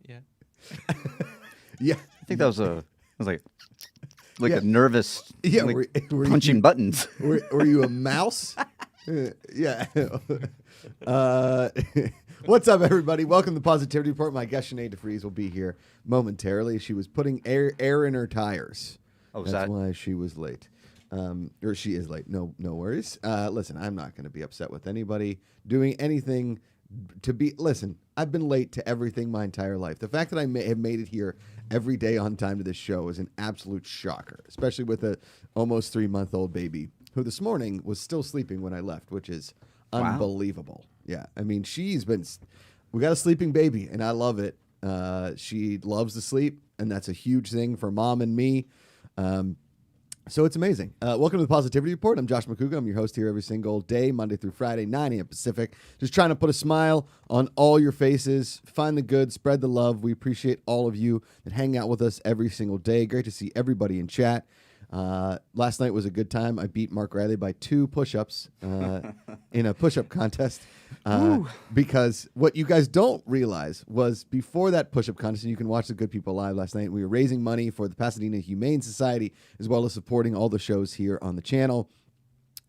Yeah. Yeah. I think that was like a nervous were punching buttons. Were you a mouse? Yeah. What's up, everybody? Welcome to the Positivity Report. My guest, Sinead DeFries, will be here momentarily. She was putting air in her tires. Oh, That's why she was late. Or she is late. No worries. Listen, I'm not going to be upset with anybody doing anything to be. Listen, I've been late to everything my entire life. The fact that I have made it here every day on time to this show is an absolute shocker, especially with a almost 3-month-old baby who this morning was still sleeping when I left, which is unbelievable. Yeah, I mean, we got a sleeping baby, and I love it. She loves to sleep, and that's a huge thing for mom and me. So it's amazing. Welcome to the Positivity Report. I'm Josh Macuga. I'm your host here every single day, Monday through Friday, 9 a.m. Pacific. Just trying to put a smile on all your faces, find the good, spread the love. We appreciate all of you that hang out with us every single day. Great to see everybody in chat. Last night was a good time. I beat Mark Riley by 2 push-ups in a push-up contest because what you guys don't realize was before that push-up contest, and you can watch the Good People live last night, we were raising money for the Pasadena Humane Society as well as supporting all the shows here on the channel.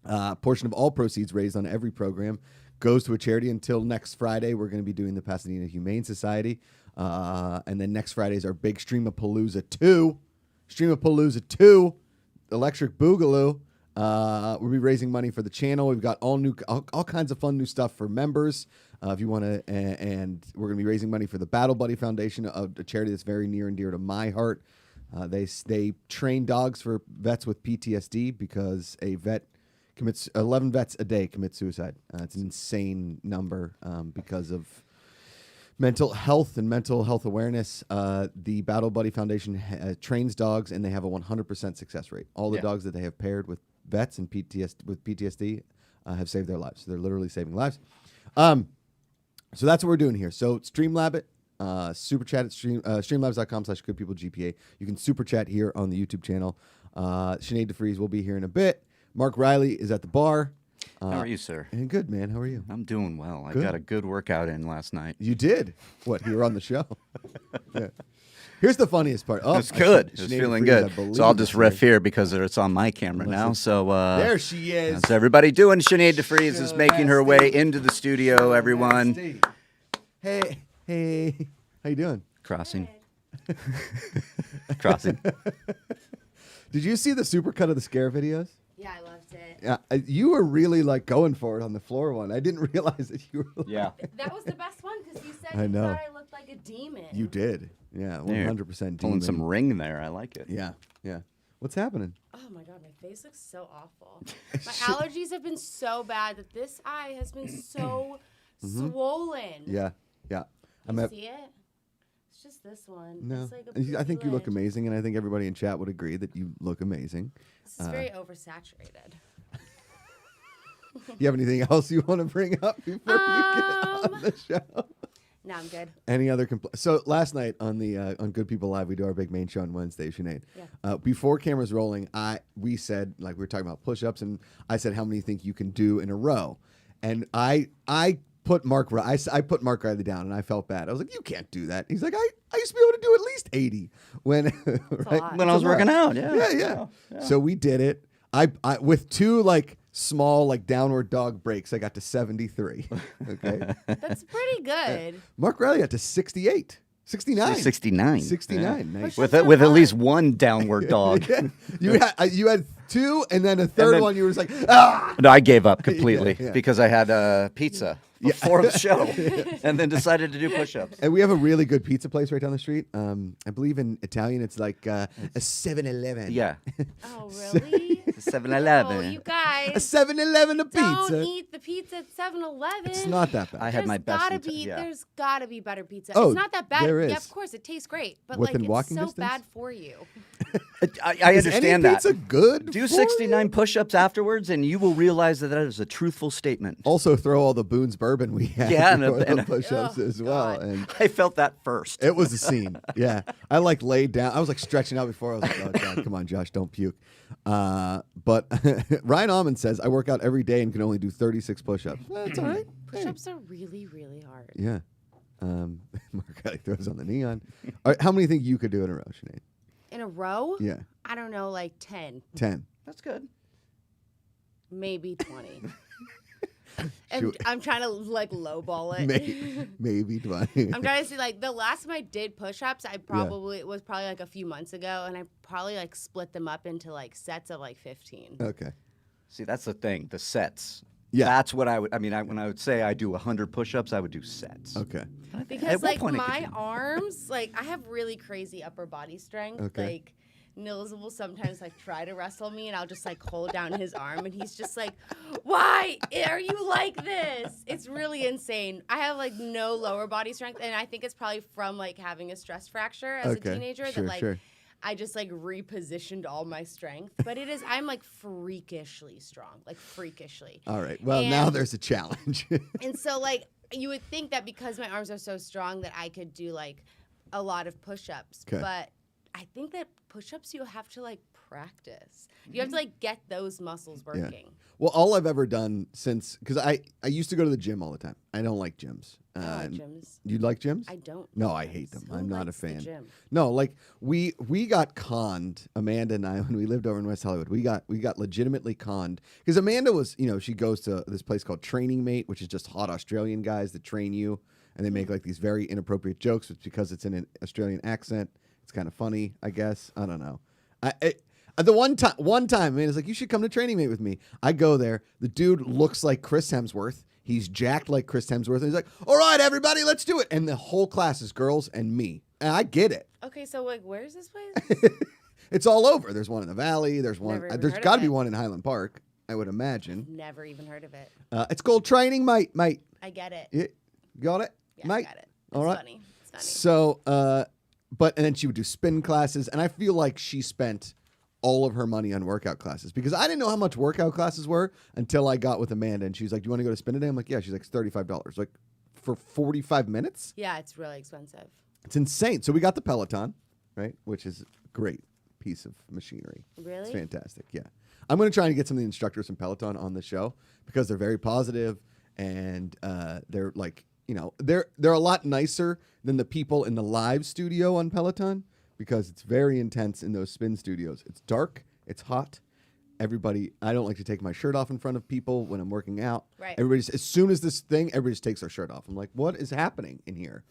A portion of all proceeds raised on every program goes to a charity. Until next Friday, we're going to be doing the Pasadena Humane Society. And then next Friday is our big Streamapalooza 2. Streamapalooza 2. Electric Boogaloo. We'll be raising money for the channel. We've got all kinds of fun new stuff for members. If you want to, and we're going to be raising money for the Battle Buddy Foundation, a charity that's very near and dear to my heart. They train dogs for vets with PTSD because a vet commits 11 vets a day commit suicide. It's an insane number because of mental health and mental health awareness. The Battle Buddy Foundation trains dogs, and they have a 100% success rate. All the dogs that they have paired with vets and PTSD have saved their lives. So they're literally saving lives. So that's what we're doing here. So Streamlab it. Super chat at streamlabs.com/goodpeoplegpa. You can super chat here on the YouTube channel. Sinead DeFries will be here in a bit. Mark Riley is at the bar. How are you, sir? And good, man. How are you? I'm doing well. Good. I got a good workout in last night. You did? What? You were on the show? Yeah. Here's the funniest part. Oh, it's good. It's Sinead feeling DeFries, good. So I'll just riff here because it's on my camera now. So there she is. How's everybody doing? Sinead DeFries is making her way into the studio, everyone. Hey. How you doing? Crossing. Crossing. Did you see the supercut of the scare videos? Yeah, I loved it. Yeah, you were really like going for it on the floor one. I didn't realize that you were. Yeah. That was the best one because you said I you know. thought I looked like a demon. You did. Yeah, 100% demon. Pulling some ring there. I like it. Yeah. What's happening? Oh my god, my face looks so awful. My allergies have been so bad that this eye has been so swollen. Yeah. You see it? It's just this one. No, It's like a I think you look ledge. amazing, and I think everybody in chat would agree that you look amazing. This is very oversaturated. You have anything else you want to bring up before you get on the show? No, I'm good. Any other So last night on the on Good People Live, we do our big main show on Wednesday, Sinead. Yeah. Before cameras rolling, we said, like, we were talking about push-ups, and I said how many you think you can do in a row, and I put Mark Riley down, and I felt bad. I was like, you can't do that. He's like, I used to be able to do at least 80 when right? When I was working out. Yeah. So we did it. I with 2 like small like downward dog breaks, I got to 73. Okay. That's pretty good. Mark Riley got to 68. 69. 69. 69. Nice. Push-ups With are at least fun. one downward dog. Yeah. You had 2, and then a third one you were just like, ah! No, I gave up completely Yeah. because I had pizza before the show and then decided to do push-ups. And we have a really good pizza place right down the street. I believe in Italian it's like a 7-Eleven. Yeah. Oh, really? 7-Eleven. Oh, you guys. A 7-Eleven of Don't pizza. eat the pizza at 7-Eleven. It's not that bad. I had my best. There's gotta be better pizza. Oh, it's not that bad. there is. Yeah, of course, it tastes great, but Within like walking it's so distance? bad for you. I Is understand any that. pizza good? Do for 69 you? push-ups afterwards, and you will realize that is a truthful statement. Also, throw all the Boone's bourbon we had. Yeah, before and the push-ups Oh, as well. God. And I felt that first. it was a scene. Yeah, I like laid down. I was like stretching out before. I was like, "Oh God, come on, Josh, don't puke." But Ryan Almond says I work out every day and can only do 36 push-ups. That's all right. Push-ups are really, really hard. Yeah. Mark Kelly throws on the neon. All right, how many think you could do in a row, Sinead? In a row? Yeah. I don't know, like 10. 10. That's good. Maybe 20. Shoot. I'm trying to like lowball it. Maybe 20. I'm trying to see like the last time I did push-ups, it was probably like a few months ago, and I probably like split them up into like sets of like 15. Okay. See, that's the thing. The sets. Yeah. That's what I would. I mean, when I would say I do 100 push-ups, I would do sets. Okay. Because like my arms, like I have really crazy upper body strength. Okay. Like Nils will sometimes like try to wrestle me, and I'll just like hold down his arm, and he's just like, "Why are you like this?" It's really insane. I have like no lower body strength, and I think it's probably from like having a stress fracture as a teenager Sure, that like sure. I just like repositioned all my strength. But I'm like freakishly strong, like freakishly. All right. Well, now there's a challenge. And so like you would think that because my arms are so strong that I could do like a lot of push-ups, but I think that push-ups you have to like practice. You have to like get those muscles working. Yeah. Well, all I've ever done because I used to go to the gym all the time. I don't like gyms. I don't like gyms. You like gyms? I don't. No, I hate them. Who I'm not a likes the fan. gym? No, like we got conned, Amanda and I, when we lived over in West Hollywood. We got legitimately conned because Amanda was, she goes to this place called Training Mate, which is just hot Australian guys that train you, and they make like these very inappropriate jokes because it's in an Australian accent. It's kind of funny, I guess. I don't know. The one time, man, it's like, you should come to Training Mate with me. I go there. The dude looks like Chris Hemsworth. He's jacked like Chris Hemsworth. And he's like, all right, everybody, let's do it. And the whole class is girls and me. And I get it. Okay, so like, where's this place? It's all over. There's one in the Valley. There's one. Never even There's heard of got to be it. one in Highland Park, I would imagine. Never even heard of it. It's called Training Mate. I get it. Yeah, got it? Yeah, mate? I got it. It's All right. funny. It's funny. So, and then she would do spin classes. And I feel like she spent all of her money on workout classes because I didn't know how much workout classes were until I got with Amanda, and she was like, "Do you want to go to spin today?" I'm like, "Yeah." She's like, "It's $35." Like for 45 minutes? Yeah, it's really expensive. It's insane. So we got the Peloton, right? Which is a great piece of machinery. Really? It's fantastic. Yeah. I'm going to try and get some of the instructors from Peloton on the show because they're very positive and they're like, they're a lot nicer than the people in the live studio on Peloton. Because it's very intense in those spin studios. It's dark. It's hot. I don't like to take my shirt off in front of people when I'm working out. Right. As soon as everybody just takes their shirt off. I'm like, what is happening in here?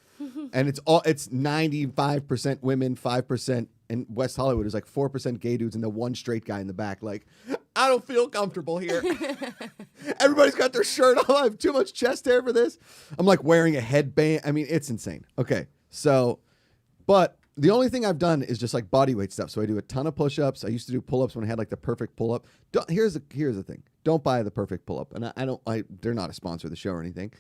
And it's 95% women, 5%, and West Hollywood is like 4% gay dudes and the one straight guy in the back. Like, I don't feel comfortable here. Everybody's got their shirt off. I have too much chest hair for this. I'm like wearing a headband. I mean, it's insane. Okay. So, but the only thing I've done is just like body weight stuff. So I do a ton of push-ups. I used to do pull-ups when I had like the perfect pull-up. Here's the thing. Don't buy the perfect pull-up. And they're not a sponsor of the show or anything.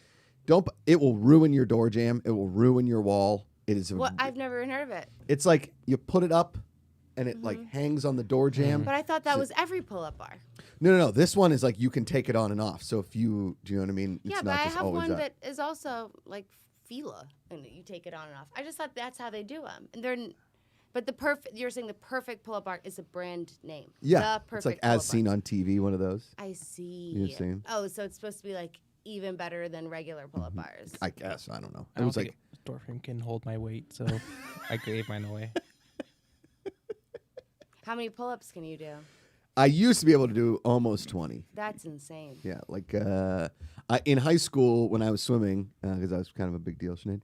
It will ruin your door jamb. It will ruin your wall. It is. I've never even heard of it. It's like you put it up and it like hangs on the door jamb. But I thought that was every pull-up bar. No. This one is like you can take it on and off. So do you know what I mean? It's Yeah, not but I just have always one up. that is also like Fila, and you take it on and off. I just thought that's how they do them. And you're saying the perfect pull-up bar is a brand name. Yeah, The perfect it's like pull-up as seen bar. on TV, one of those. I see. You've seen. Oh, so it's supposed to be like even better than regular pull-up bars. I guess. I don't know. I It don't was think like door frame can hold my weight, so I gave mine away. How many pull-ups can you do? I used to be able to do almost 20. That's insane. Yeah, like in high school when I was swimming, because I was kind of a big deal, Sinead.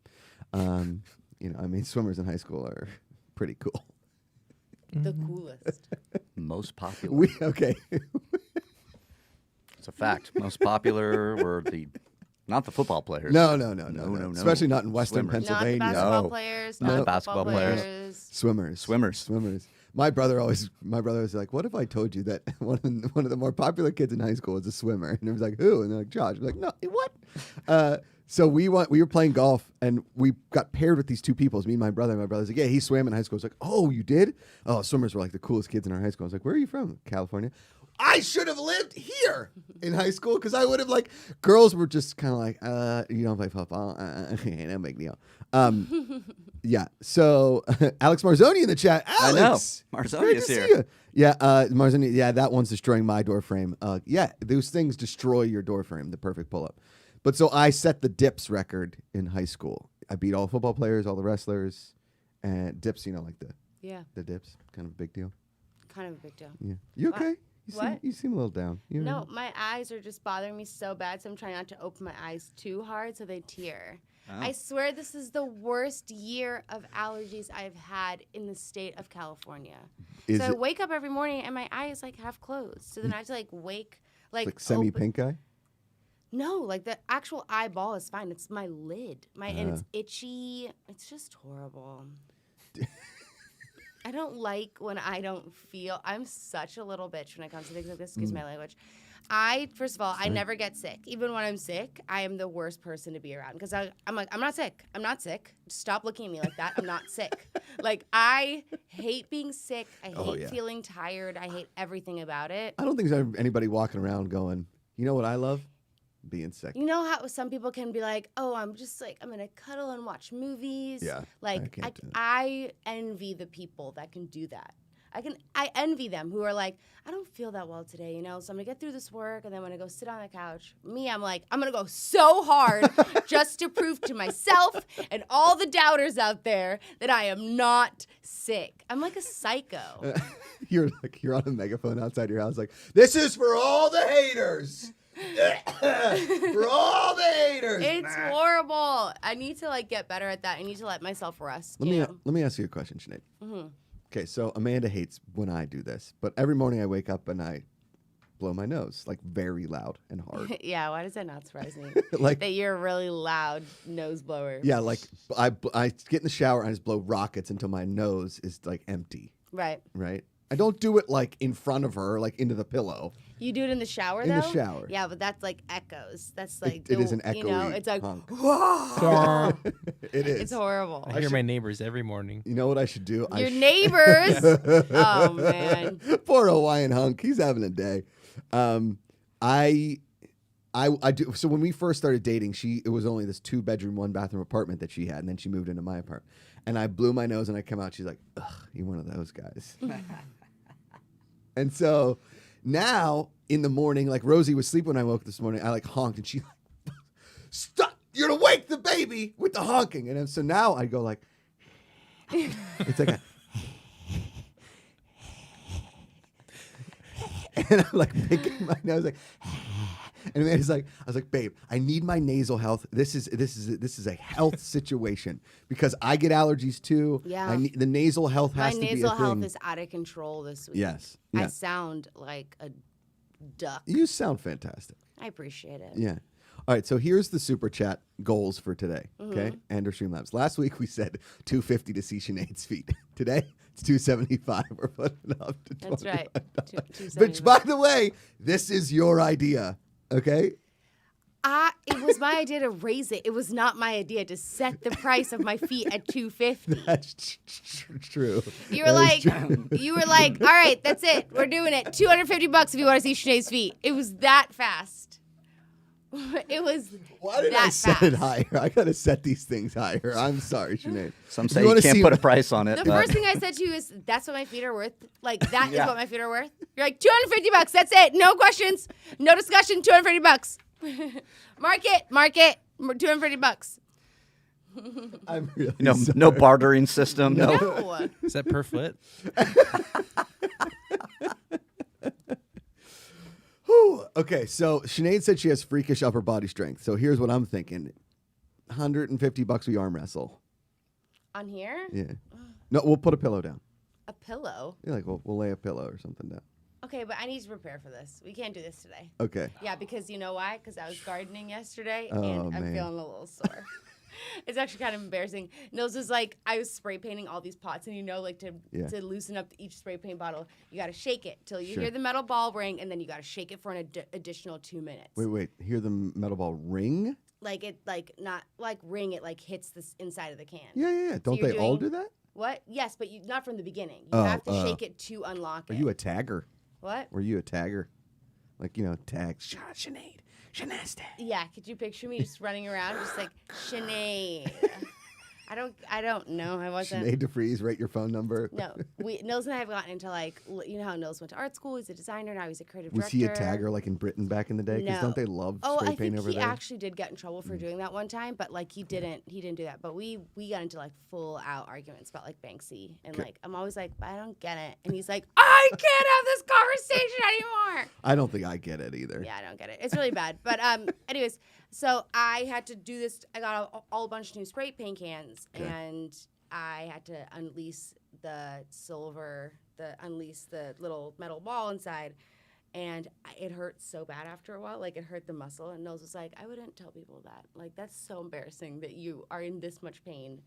Swimmers in high school are pretty cool. The coolest. Most popular. Okay. It's a fact. Most popular were not the football players. No. No. Especially not in Western Swimmers. Pennsylvania. Not the basketball No. players. Not Not the the basketball football players. players. Swimmers. My brother was like, what if I told you that one of the more popular kids in high school was a swimmer? And it was like, who? And they're like, Josh. I'm like, no, what? So we were playing golf and we got paired with these two people. It's me and my brother. And my brother's like, yeah, he swam in high school. I was like, oh, you did? Oh, swimmers were like the coolest kids in our high school. I was like, where are you from? California. I should have lived here in high school because I would have girls were just kind of like, you don't play football. No big deal. Yeah. So Alex Marzoni in the chat. Alex, I know. Marzoni great is to see here. you. Yeah, Marzoni. Yeah, that one's destroying my door frame. Yeah, those things destroy your door frame. The perfect pull-up. But so I set the dips record in high school. I beat all the football players, all the wrestlers, and dips. You know, like Yeah, the dips, kind of a big deal. kind of a big deal. Yeah, you What? okay? What? You seem a little down. You all No, right? my eyes are just bothering me so bad, so I'm trying not to open my eyes too hard so they tear. Oh. I swear this is the worst year of allergies I've had in the state of California. Is so I it wake up every morning and my eyes like half closed. So then I have to like wake like like semi open- pink eye? No, like the actual eyeball is fine. It's my lid. And it's itchy. It's just horrible. I don't like when I don't feel. I'm such a little bitch when it comes to things like this. Excuse my language. First of all, I never get sick. Even when I'm sick, I am the worst person to be around because I'm like, I'm not sick. I'm not sick. Stop looking at me like that. I'm not sick. Like, I hate being sick. I hate feeling tired. I hate everything about it. I don't think there's anybody walking around going, you know what I love? Being sick. You know how some people can be like, oh, I'm just like, I'm going to cuddle and watch movies. Yeah, I Like, can't do that. I envy the people that can do that. I envy them who are like, I don't feel that well today, you know, so I'm going to get through this work and then I'm going to go sit on the couch. Me, I'm like, I'm going to go so hard just to prove to myself and all the doubters out there that I am not sick. I'm like a psycho. You're on a megaphone outside your house, like, this is for all the haters. For all the haters. It's horrible. I need to like get better at that. I need to let myself rest. Let me ask you a question, Sinead. Mm-hmm. Okay, so Amanda hates when I do this, but every morning I wake up and I blow my nose like very loud and hard. Yeah, why does that not surprise me? Like that you're a really loud nose blower. yeah, like I get in the shower and I just blow rockets until my nose is like empty. Right. Right. I don't do it like in front of her, like into the pillow. You do it in the shower, In though? the shower. Yeah, but that's like echoes. That's like... It is an You know, echoey it's like... honk. Scar. It is. It's horrible. I hear my neighbors every morning. You know what I should do? Your neighbors... Oh, man. Poor Hawaiian hunk. He's having a day. I do. So when we first started dating, it was only this 2-bedroom, 1-bathroom apartment that she had, and then she moved into my apartment. And I blew my nose, and I come out. She's like, "Ugh, you're one of those guys." And so now in the morning, like Rosie was sleeping when I woke this morning, I like honked, and she like, "Stop! You're gonna wake the baby with the honking." And so now I go like, it's like a. And I'm like making my nose like, and Amanda's like, I was like, babe, I need my nasal health. This is a health situation because I get allergies too. Yeah. The nasal health My has to be a nasal health thing. is out of control this week. Yes. I Yeah. sound like a duck. You sound fantastic. I appreciate it. Yeah. All right, so here's the super chat goals for today. Mm-hmm. Okay, and our Streamlabs. Last week we said $250 to see Sinead's feet. Today it's $275. We're putting it up to $25. That's right. Which, by the way, this is your idea. Okay. It was my idea to raise it. It was not my idea to set the price of my feet at $250. That's true. You were like, all right, that's it. We're doing it. $250 if you want to see Sinead's feet. It was that fast. It was Why did that I set fast. it higher? I gotta set these things higher. I'm sorry, Sinead. Some If say you you wanna can't see- put a price on it. The but- first thing I said to you is, that's what my feet are worth. Like, that is Yeah. what my feet are worth. You're like, $250. That's it. No questions. No discussion. $250. Mark it. $250. I'm really no, sorry. no bartering system. No. No. Is that per foot? Whew. Okay, so Sinead said she has freakish upper body strength. So here's what I'm thinking: $150 we arm wrestle. On here? Yeah. No, we'll put a pillow down. A pillow. Yeah, like we'll lay a pillow or something down. Okay, but I need to prepare for this. We can't do this today. Okay. Yeah, because you know why? Because I was gardening yesterday Oh, and I'm man. feeling a little sore. It's actually kind of embarrassing. Nils was like, I was spray painting all these pots, and like to loosen up each spray paint bottle, you got to shake it till you Sure. hear the metal ball ring, and then you got to shake it for an additional 2 minutes. Wait. Hear the metal ball ring? Like it, not like ring. It like hits this inside of the can. Yeah. Don't you're they all doing- do that? What? Yes, but not from the beginning. You Oh, have to shake it to unlock Are it. you a tagger? What? Were you a tagger? Like, tag. Sinead. Yeah, could you picture me just running around just like, Sinead, I don't know. I wasn't. Sinead DeFries, write your phone number. No, Nils and I have gotten into like, you know how Nils went to art school. He's a designer now. He's a creative Was director. he a tagger like in Britain back in the day? Because No. don't they love Oh, spray I paint think over he there? actually did get in trouble for doing that one time, but like he didn't do that. But we got into like full out arguments about like Banksy, and like I'm always like, I don't get it, and he's like, I can't have this conversation anymore. I don't think I get it either. Yeah, I don't get it. It's really bad. But anyways, so I had to do this. I got a bunch of new spray paint cans, and I had to unleash the little metal ball inside. And it hurt so bad after a while. Like, it hurt the muscle. And Nils was like, I wouldn't tell people that. Like, that's so embarrassing that you are in this much pain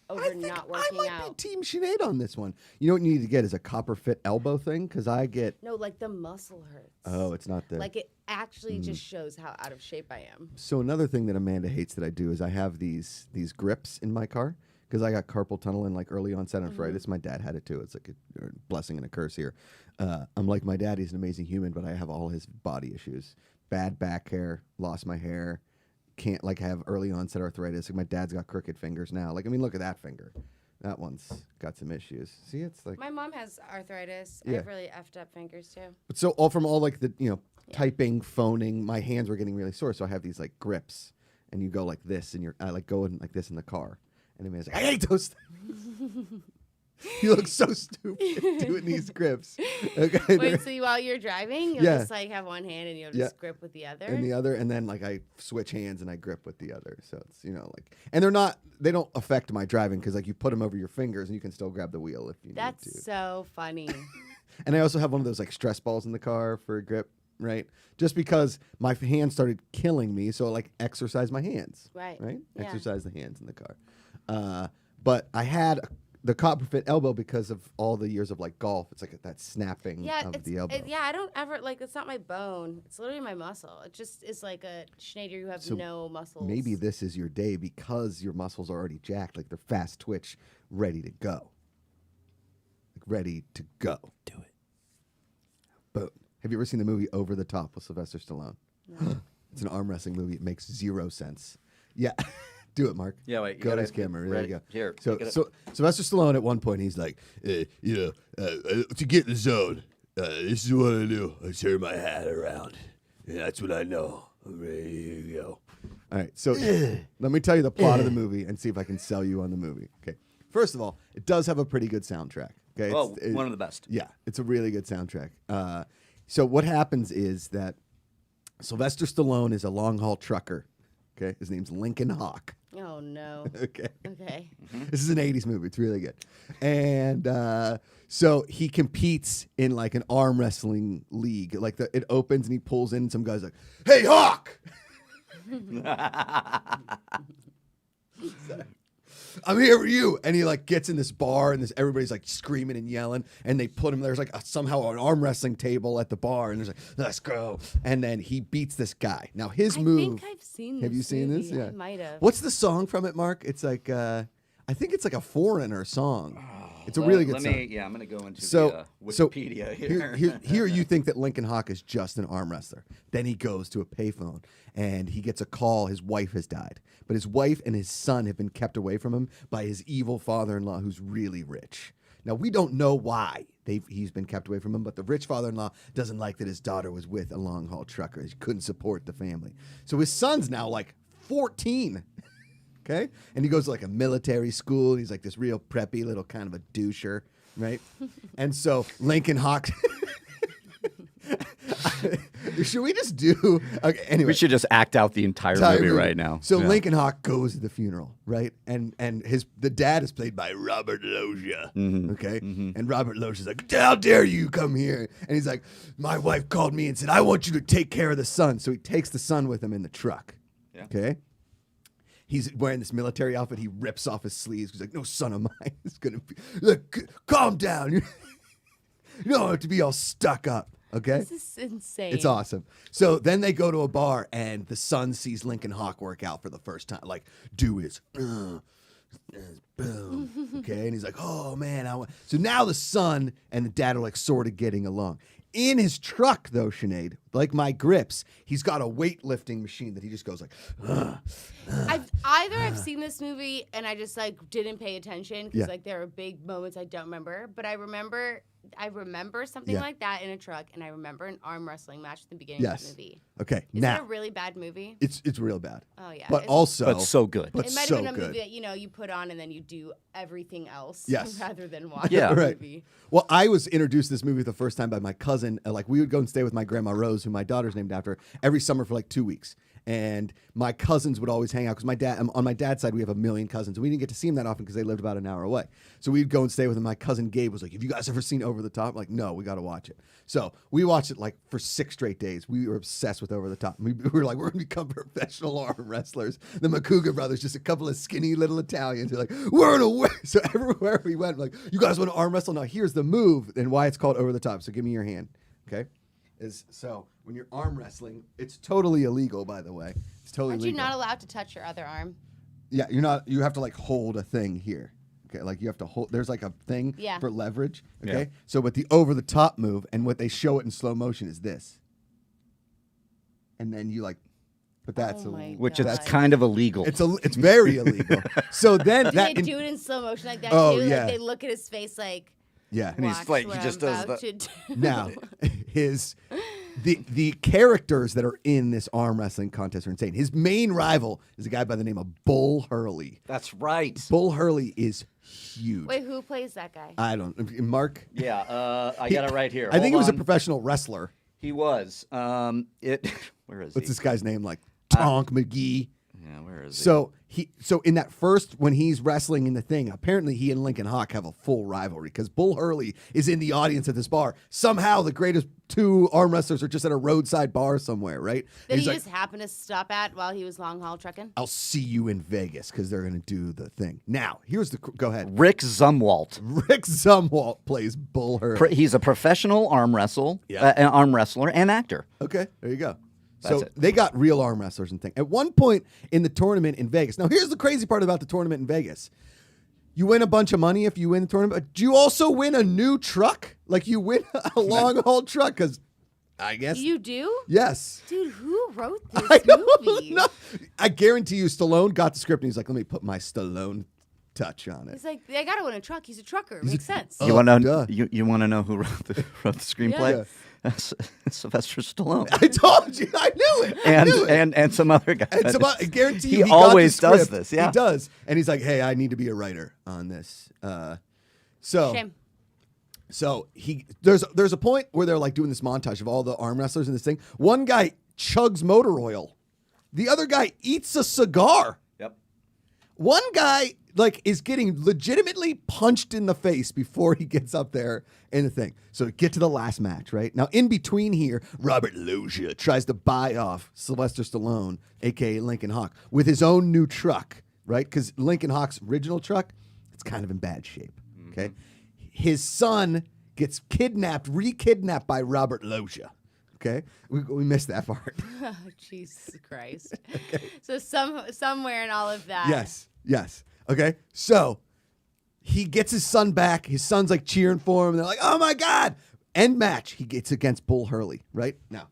over not working I might out. be Team Sinead on this one. You know what you need to get is a copper fit elbow thing, because I get. No, like the muscle hurts. Oh, it's not the. Like, it actually just shows how out of shape I am. So another thing that Amanda hates that I do is I have these grips in my car because I got carpal tunnel and like early onset arthritis. My dad had it too. It's like a blessing and a curse here. I'm like my dad. He's an amazing human, but I have all his body issues. Bad back hair, lost my hair, can't like have early onset arthritis. Like my dad's got crooked fingers now. Like, I mean, look at that finger. That one's got some issues. See, it's like. My mom has arthritis. I Yeah. have really effed up fingers too. But so all like the typing, phoning, my hands were getting really sore. So I have these like grips, and you go like this, and I like go in like this in the car, and Amanda's like, I hate those things. You look so stupid doing these grips. Okay. Wait, so while you're driving, you'll just like have one hand and you'll just grip with the other? And the other, and then like I switch hands and I grip with the other. So it's, like, and they don't affect my driving because like you put them over your fingers and you can still grab the wheel if you need to. That's so funny. And I also have one of those like stress balls in the car for a grip, right? Just because my hands started killing me. So like exercise my hands. Right. Right? Yeah. Exercise the hands in the car. But I had the copper fit elbow because of all the years of like golf. It's like that snapping of the elbow. I don't ever like. It's not my bone. It's literally my muscle. It just is like a Sinead. You have no muscles. Maybe this is your day because your muscles are already jacked. Like they're fast twitch, ready to go. Like ready to go. Do it. Boom. Have you ever seen the movie Over the Top with Sylvester Stallone? No. It's an arm wrestling movie. It makes zero sense. Yeah. Do it, Mark. Yeah, wait. Go to his camera. There you go. Here. So Sylvester Stallone at one point, he's like, to get in the zone, this is what I do. I turn my hat around. And that's what I know. Here you go. All right. So let me tell you the plot of the movie and see if I can sell you on the movie. Okay. First of all, it does have a pretty good soundtrack. Okay. One of the best. Yeah. It's a really good soundtrack. So what happens is that Sylvester Stallone is a long haul trucker. Okay. His name's Lincoln Hawk. Oh no. Okay. Okay. This is an 80s movie. It's really good. And so he competes in like an arm wrestling league. Like it opens and he pulls in and some guy's like, hey, Hawk! I'm here for you. And he like gets in this bar and everybody's like screaming and yelling. And they put him, there's like somehow an arm wrestling table at the bar. And there's like, let's go. And then he beats this guy. Now his move. I think I've seen this. Have you seen movie. this? Yeah. I might have. What's the song from it, Mark? It's like, I think it's like a Foreigner song. It's a really good song. I'm going to go into So Wikipedia here. Here you think that Lincoln Hawk is just an arm wrestler. Then he goes to a payphone and he gets a call. His wife has died. But his wife and his son have been kept away from him by his evil father-in-law who's really rich. Now, we don't know why he's been kept away from him, but the rich father-in-law doesn't like that his daughter was with a long-haul trucker. He couldn't support the family. So his son's now like 14. Okay? And he goes to like a military school. He's like this real preppy little kind of a doucher, right? And so Lincoln Hawk. Should we just do? Okay, anyway. We should just act out the entire movie right now. So Lincoln Hawk goes to the funeral, right? And the dad is played by Robert Loggia, okay? And Robert Loggia's like, how dare you come here? And he's like, my wife called me and said, I want you to take care of the son. So he takes the son with him in the truck, okay? He's wearing this military outfit. He rips off his sleeves. He's like, no son of mine is going to be, look, calm down. You don't have to be all stuck up. Okay? This is insane. It's awesome. So then they go to a bar, and the son sees Lincoln Hawk work out for the first time. Like, do his, boom. Okay? And he's like, oh, man. So now the son and the dad are, like, sort of getting along. In his truck, though, Sinead, like my grips, he's got a weightlifting machine that he just goes like. I've seen this movie and I just like didn't pay attention because like there are big moments I don't remember, but I remember something like that in a truck, and I remember an arm wrestling match at the beginning of that movie. Okay, Is now it a really bad movie? it's real bad. Oh yeah, but but so good. But it might so have been a good. movie that you put on and then you do everything else rather than watch Yeah. the Right. movie. Well, I was introduced to this movie the first time by my cousin. Like we would go and stay with my grandma Rose, who my daughter's named after, every summer for like 2 weeks. And my cousins would always hang out because on my dad's side, we have a million cousins. And we didn't get to see them that often because they lived about an hour away. So we'd go and stay with them. My cousin Gabe was like, "Have you guys ever seen Over the Top?" I'm like, no, we got to watch it. So we watched it like for 6 straight days. We were obsessed with Over the Top. We were like, we're going to become professional arm wrestlers. The Macuga brothers, just a couple of skinny little Italians. They're like, we're going to win. So everywhere we went, like, you guys want to arm wrestle? Now here's the move and why it's called Over the Top. So give me your hand, okay? So when you're arm wrestling, it's totally illegal, by the way. It's totally Aren't legal. you not allowed to touch your other arm? Yeah, you're not. You have to like hold a thing here. Okay, like you have to hold. There's like a thing for leverage. Okay, Yeah. so with the over the top move, and what they show it in slow motion is this, and then you like, but that's Oh my Which God. is kind of illegal. it's very illegal. So then Do that they do it in slow motion like that Oh, too? yeah. Like they look at his face like, yeah. And he's watch like, what he just I'm does about the- to do. Now, the characters that are in this arm wrestling contest are insane. His main rival is a guy by the name of Bull Hurley. That's right. Bull Hurley is huge. Wait, who plays that guy? I don't. Mark. Yeah, I got it right here. I think he Hold was a on. professional wrestler. He was. Where is What's he? this guy's name? Like Tonk McGee. Yeah, where is So in that first when he's wrestling in the thing, apparently he and Lincoln Hawk have a full rivalry because Bull Hurley is in the audience at this bar. Somehow the greatest 2 arm wrestlers are just at a roadside bar somewhere, right? That And he he's just happened to stop at while he was long haul trucking? I'll see you in Vegas because they're gonna do the thing. Now here's the go ahead. he? Rick Zumwalt. Rick Zumwalt plays Bull Hurley. He's a professional arm wrestler and actor. Okay, there you go. That's So it. they got real arm wrestlers and things. At one point in the tournament in Vegas. Now, here's the crazy part about the tournament in Vegas. You win a bunch of money if you win the tournament, but do you also win a new truck? Like you win a long haul truck? Because I guess. You do? Yes. Dude, who wrote this I don't movie? know. I guarantee you Stallone got the script and he's like, let me put my Stallone touch on it. It's like, they gotta win a truck. He's a trucker. Makes sense. You want to duh. you want to know who wrote the screenplay? Sylvester Stallone. I told you. I knew it. I knew it. and some other guy. And I guarantee He you, he got the always does script. this, yeah. He does, and he's like, "Hey, I need to be a writer on this." Shame. So there's a point where they're like doing this montage of all the arm wrestlers in this thing. One guy chugs motor oil, the other guy eats a cigar. Yep. One guy like is getting legitimately punched in the face before he gets up there in the thing. So get to the last match, right? Now in between here, Robert Loggia tries to buy off Sylvester Stallone, aka Lincoln Hawk, with his own new truck, right? Because Lincoln Hawk's original truck, it's kind of in bad shape. Okay. His son gets re-kidnapped by Robert Loggia. Okay. We missed that part. Oh, Jesus Christ. So somewhere in all of that. Yes. Okay. So he gets his son back. His son's like cheering for him. And they're like, oh my God. End match. He gets against Bull Hurley, right? Now,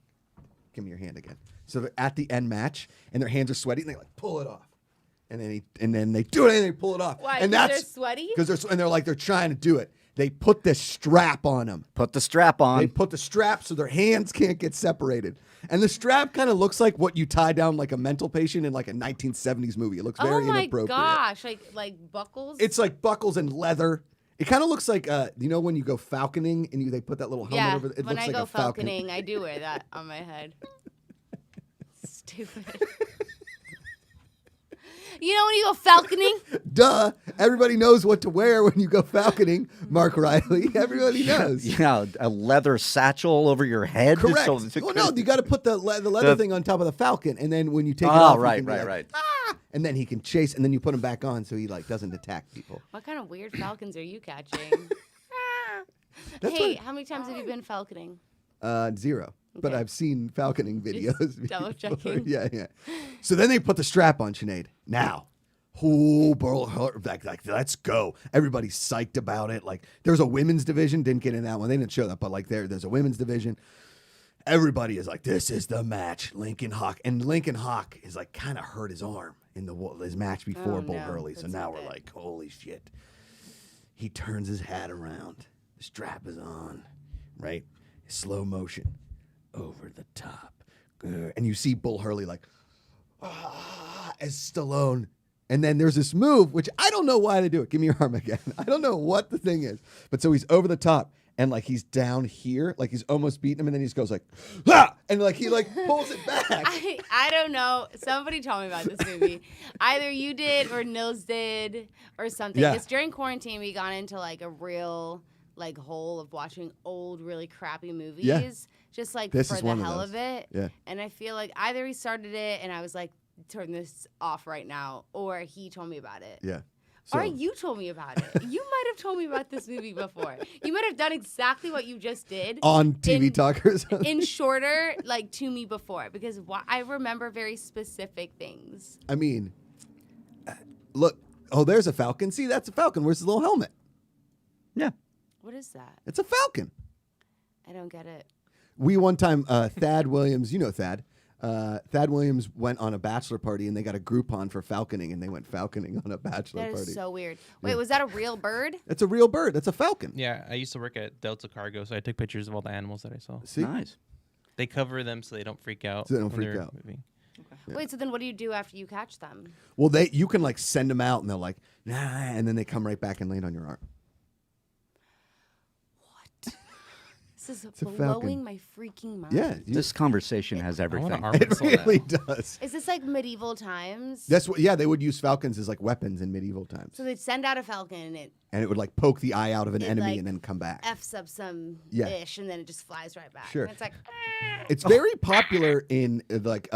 give me your hand again. So they're at the end match and their hands are sweaty and they like pull it off. And then they do it and they pull it off. Why? And Because they're sweaty? Because they're trying to do it. They put this strap on him. Put the strap on. They put the strap so their hands can't get separated. And the strap kind of looks like what you tie down like a mental patient in like a 1970s movie. It looks very inappropriate. Oh my gosh. Like buckles? It's like buckles and leather. It kind of looks like, you know when you go falconing and they put that little helmet over it? It when looks I like go a falcon. falconing, I do wear that on my head. Stupid. You know when you go falconing? Duh. Everybody knows what to wear when you go falconing, Mark Riley. Everybody knows. Yeah, a leather satchel over your head. Correct. So Well, no, you got to put the leather thing on top of the falcon, and then when you take it off, you right, can be right, like, right. "Ah!" And then he can chase, and then you put him back on so he like doesn't attack people. What kind of weird falcons are you catching? That's Hey, what- how many times have you been falconing? 0. But Okay. I've seen falconing videos. double before. checking. Yeah. So then they put the strap on Sinead. Now, Oh, like, let's go. Everybody's psyched about it. Like, there's a women's division. Didn't get in that one. They didn't show that, but like there's a women's division. Everybody is like, this is the match. Lincoln Hawk. And Lincoln Hawk is like kind of hurt his arm in his match before Bull Hurley. So now we're like, holy shit. He turns his hat around. The strap is on, right? Slow motion over the top. And you see Bull Hurley like, as Stallone. And then there's this move, which I don't know why they do it. Give me your arm again. I don't know what the thing is. But so he's over the top. And like he's down here, like he's almost beating him, and then he just goes like, ah! And like he like pulls it back. I don't know. Somebody told me about this movie. Either you did or Nils did or something. Yeah. Because during quarantine we got into like a real like hole of watching old, really crappy movies. Yeah. Just like This for is the one of hell those. of it. Yeah. And I feel like either he started it and I was like, turn this off right now, or he told me about it. Yeah. Or you told me about it. You might have told me about this movie before. You might have done exactly what you just did on TV Talkers. in shorter, like to me before, because I remember very specific things. I mean, look. Oh, there's a falcon. See, that's a falcon. Where's the little helmet? Yeah. What is that? It's a falcon. I don't get it. We one time, Thad Williams, you know Thad. Thad Williams went on a bachelor party and they got a Groupon for falconing and they went falconing on a bachelor That party. is so weird. Wait, was that a real bird? It's a real bird. That's a falcon. Yeah, I used to work at Delta Cargo, so I took pictures of all the animals that I saw. See? Nice. They cover them so they don't freak out. So they don't when freak they're out. moving. Yeah. Wait, so then what do you do after you catch them? Well, you can like send them out and they're like, nah, and then they come right back and land on your arm. This is a blowing falcon. my freaking mind. Yeah. This conversation has I everything. want to arm It wrestle really now. does. Is this like medieval times? That's what. Yeah, they would use falcons as like weapons in medieval times, So they'd send out a falcon and and it would like poke the eye out of an It, enemy like, and then come back. F's up some Yeah. ish, and then it just flies right back. Sure. And it's like, It's very popular in like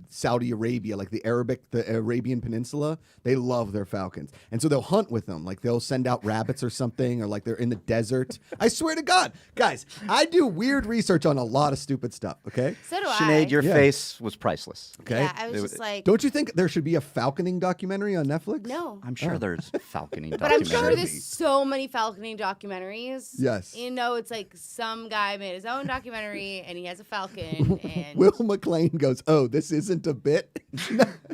Saudi Arabia, like the Arabian Peninsula. They love their falcons, and so they'll hunt with them. Like they'll send out rabbits or something, or like they're in the desert. I swear to God, guys, I do weird research on a lot of stupid stuff. Okay, so do Sinead, I. your Yeah. face was priceless. okay. Yeah, I was just like, Don't you think there should be a falconing documentary on Netflix? no. I'm sure there's falconing But I'm sure documentaries. there's so many falconing documentaries. Yes. You know, it's like some guy made his own documentary and he has a falcon and Will McLean goes, "Oh, this isn't a bit."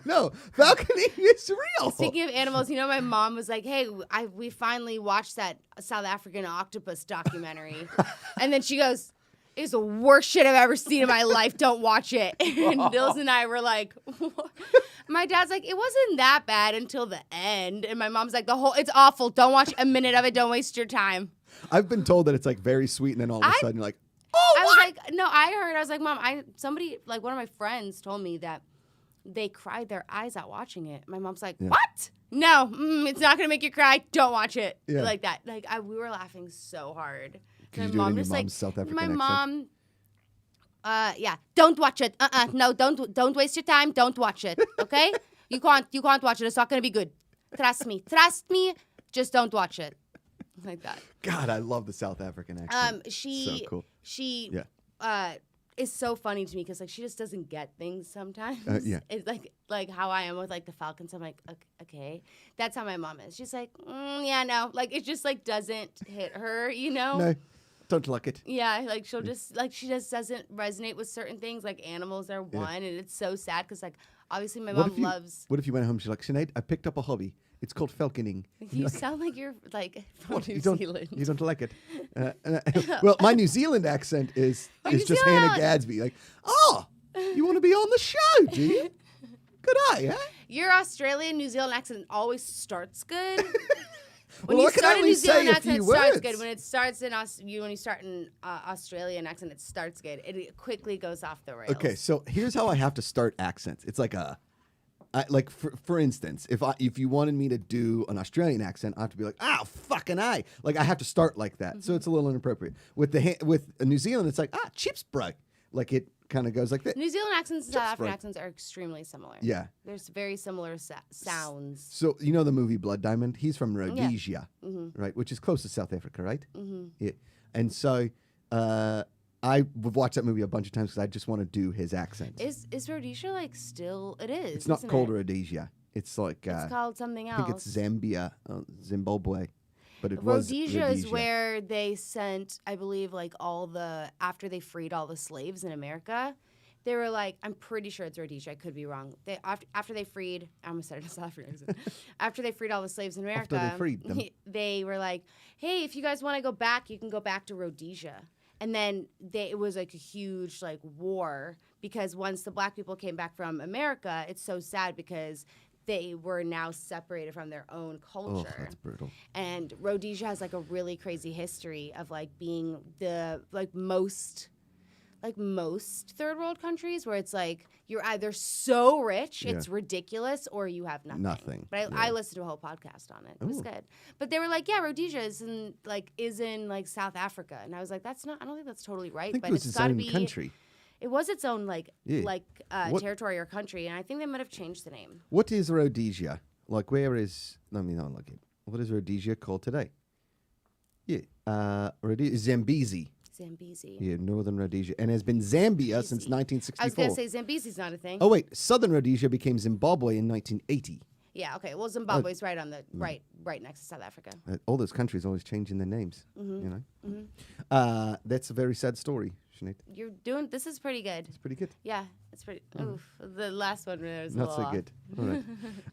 No, falconing is real. Speaking of animals, you know, my mom was like, "Hey, we finally watched that South African octopus documentary," and then she goes, "It's the worst shit I've ever seen in my life. Don't watch it." And Nils and I were like, what? My dad's like, "It wasn't that bad until the end," and my mom's like, "It's awful. Don't watch a minute of it. Don't waste your time." I've been told that it's like very sweet, and then all of a sudden you're like, I was like, no, I was like, Mom, somebody, like one of my friends told me that they cried their eyes out watching it. My mom's like, what? No, it's not going to make you cry. Don't watch it. Yeah. Like that. Like we were laughing so hard. Could you do it in your mom's South African my accent? mom, yeah, don't watch it. No, don't waste your time. Don't watch it. Okay? You can't watch it. It's not going to be good. Trust me. Just don't watch it. Like that. God, I love the South African accent. She so cool. She Yeah. is so funny to me because like she just doesn't get things sometimes. Yeah. It's like how I am with like the Falcons. I'm like, okay, that's how my mom is. She's like, yeah, no, like it just like doesn't hit her, you know? No, don't like it. Yeah, like she'll just like she just doesn't resonate with certain things. Like animals are one, and it's so sad because like obviously my mom loves. What if you went home? She's like, Sinead, I picked up a hobby. It's called falconing. You sound like you're like from What? New You don't, Zealand. you don't like it? Well, my New Zealand accent is New just Hannah Zealand. Gadsby. Like, oh, you want to be on the show, do you? Good eye, huh? Your Australian New Zealand accent always starts good. When Well, you I can start a only New say Zealand a accent, few it starts words. good. When it starts in when you start an Australian accent, it starts good. It quickly goes off the rails. Okay, so here's how I have to start accents. It's like for instance, if you wanted me to do an Australian accent, I have to be like, fucking aye. Like I have to start like that. So it's a little inappropriate. With New Zealand, it's like, chips, bro. Like it kind of goes like that. New Zealand accents and South African right. accents are extremely similar. Yeah. There's very similar sounds. So you know the movie Blood Diamond? He's from Rhodesia, Mm-hmm. right? Which is close to South Africa, right? Mm-hmm. Yeah. And so I I've watched that movie a bunch of times because I just want to do his accent. Is Rhodesia like still? It is. It's not isn't called it? Rhodesia. It's like It's called something I else. think it's Zambia, Zimbabwe, but it was Rhodesia is where they sent, I believe, like after they freed all the slaves in America. They were like, I'm pretty sure it's Rhodesia. I could be wrong. After they freed, I almost said it in South African. After they freed all the slaves in America, After they freed them. They were like, hey, if you guys want to go back, you can go back to Rhodesia. And then it was like a huge like war because once the black people came back from America, it's so sad because they were now separated from their own culture. Oh, that's brutal. And Rhodesia has like a really crazy history of like being the most third world countries where it's like you're either so rich it's ridiculous or you have nothing. But I listened to a whole podcast on it. It was good. But they were like, yeah, Rhodesia is in South Africa, and I was like, I don't think that's totally right. I think but it was it's its own country. It was its own territory or country, and I think they might have changed the name. What is Rhodesia? Like, where is? Let me not look it. What is Rhodesia called today? Yeah, Zambezi. Zambezi. Yeah, Northern Rhodesia, and has been Zambia since 1964. I was gonna say Zambezi's not a thing. Oh wait, Southern Rhodesia became Zimbabwe in 1980. Yeah. Okay. Well, Zimbabwe's right on the right next to South Africa. All those countries always changing their names. Mm-hmm. You know. Mm-hmm. That's a very sad story, Sinead. This is pretty good. It's pretty good. Yeah, it's pretty. Oof. The last one was Not a so little good.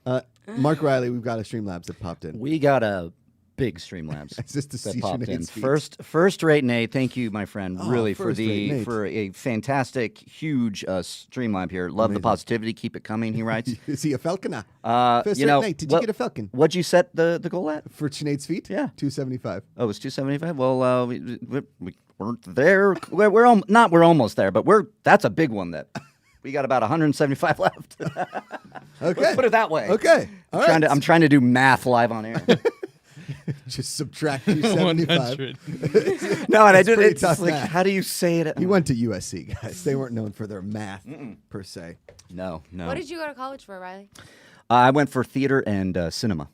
All right. Mark Riley, we've got a Streamlabs that popped in. We got a big Streamlabs It's just to that see popped in. Sinead's feet. First rate Nate, thank you, my friend, really for first-rate Nate. for a fantastic, huge Streamlab here. Love Amazing. the positivity. Keep it coming. He writes. Is he a falconer? First You rate know, Nate, did you get a falcon? What'd you set the goal at? For Sinead's feet? Yeah. 275. Oh, it was 275. Well, we weren't there. We're almost there, but that's a big one that we got about 175 left. Okay. Let's put it that way. Okay. All right. I'm trying to do math live on air. Just subtract 275. 100. No, and I did. pretty It's tough like, math. how do you say it? He went to USC, guys. They weren't known for their math, per se. No. What did you go to college for, Riley? I went for theater and cinema.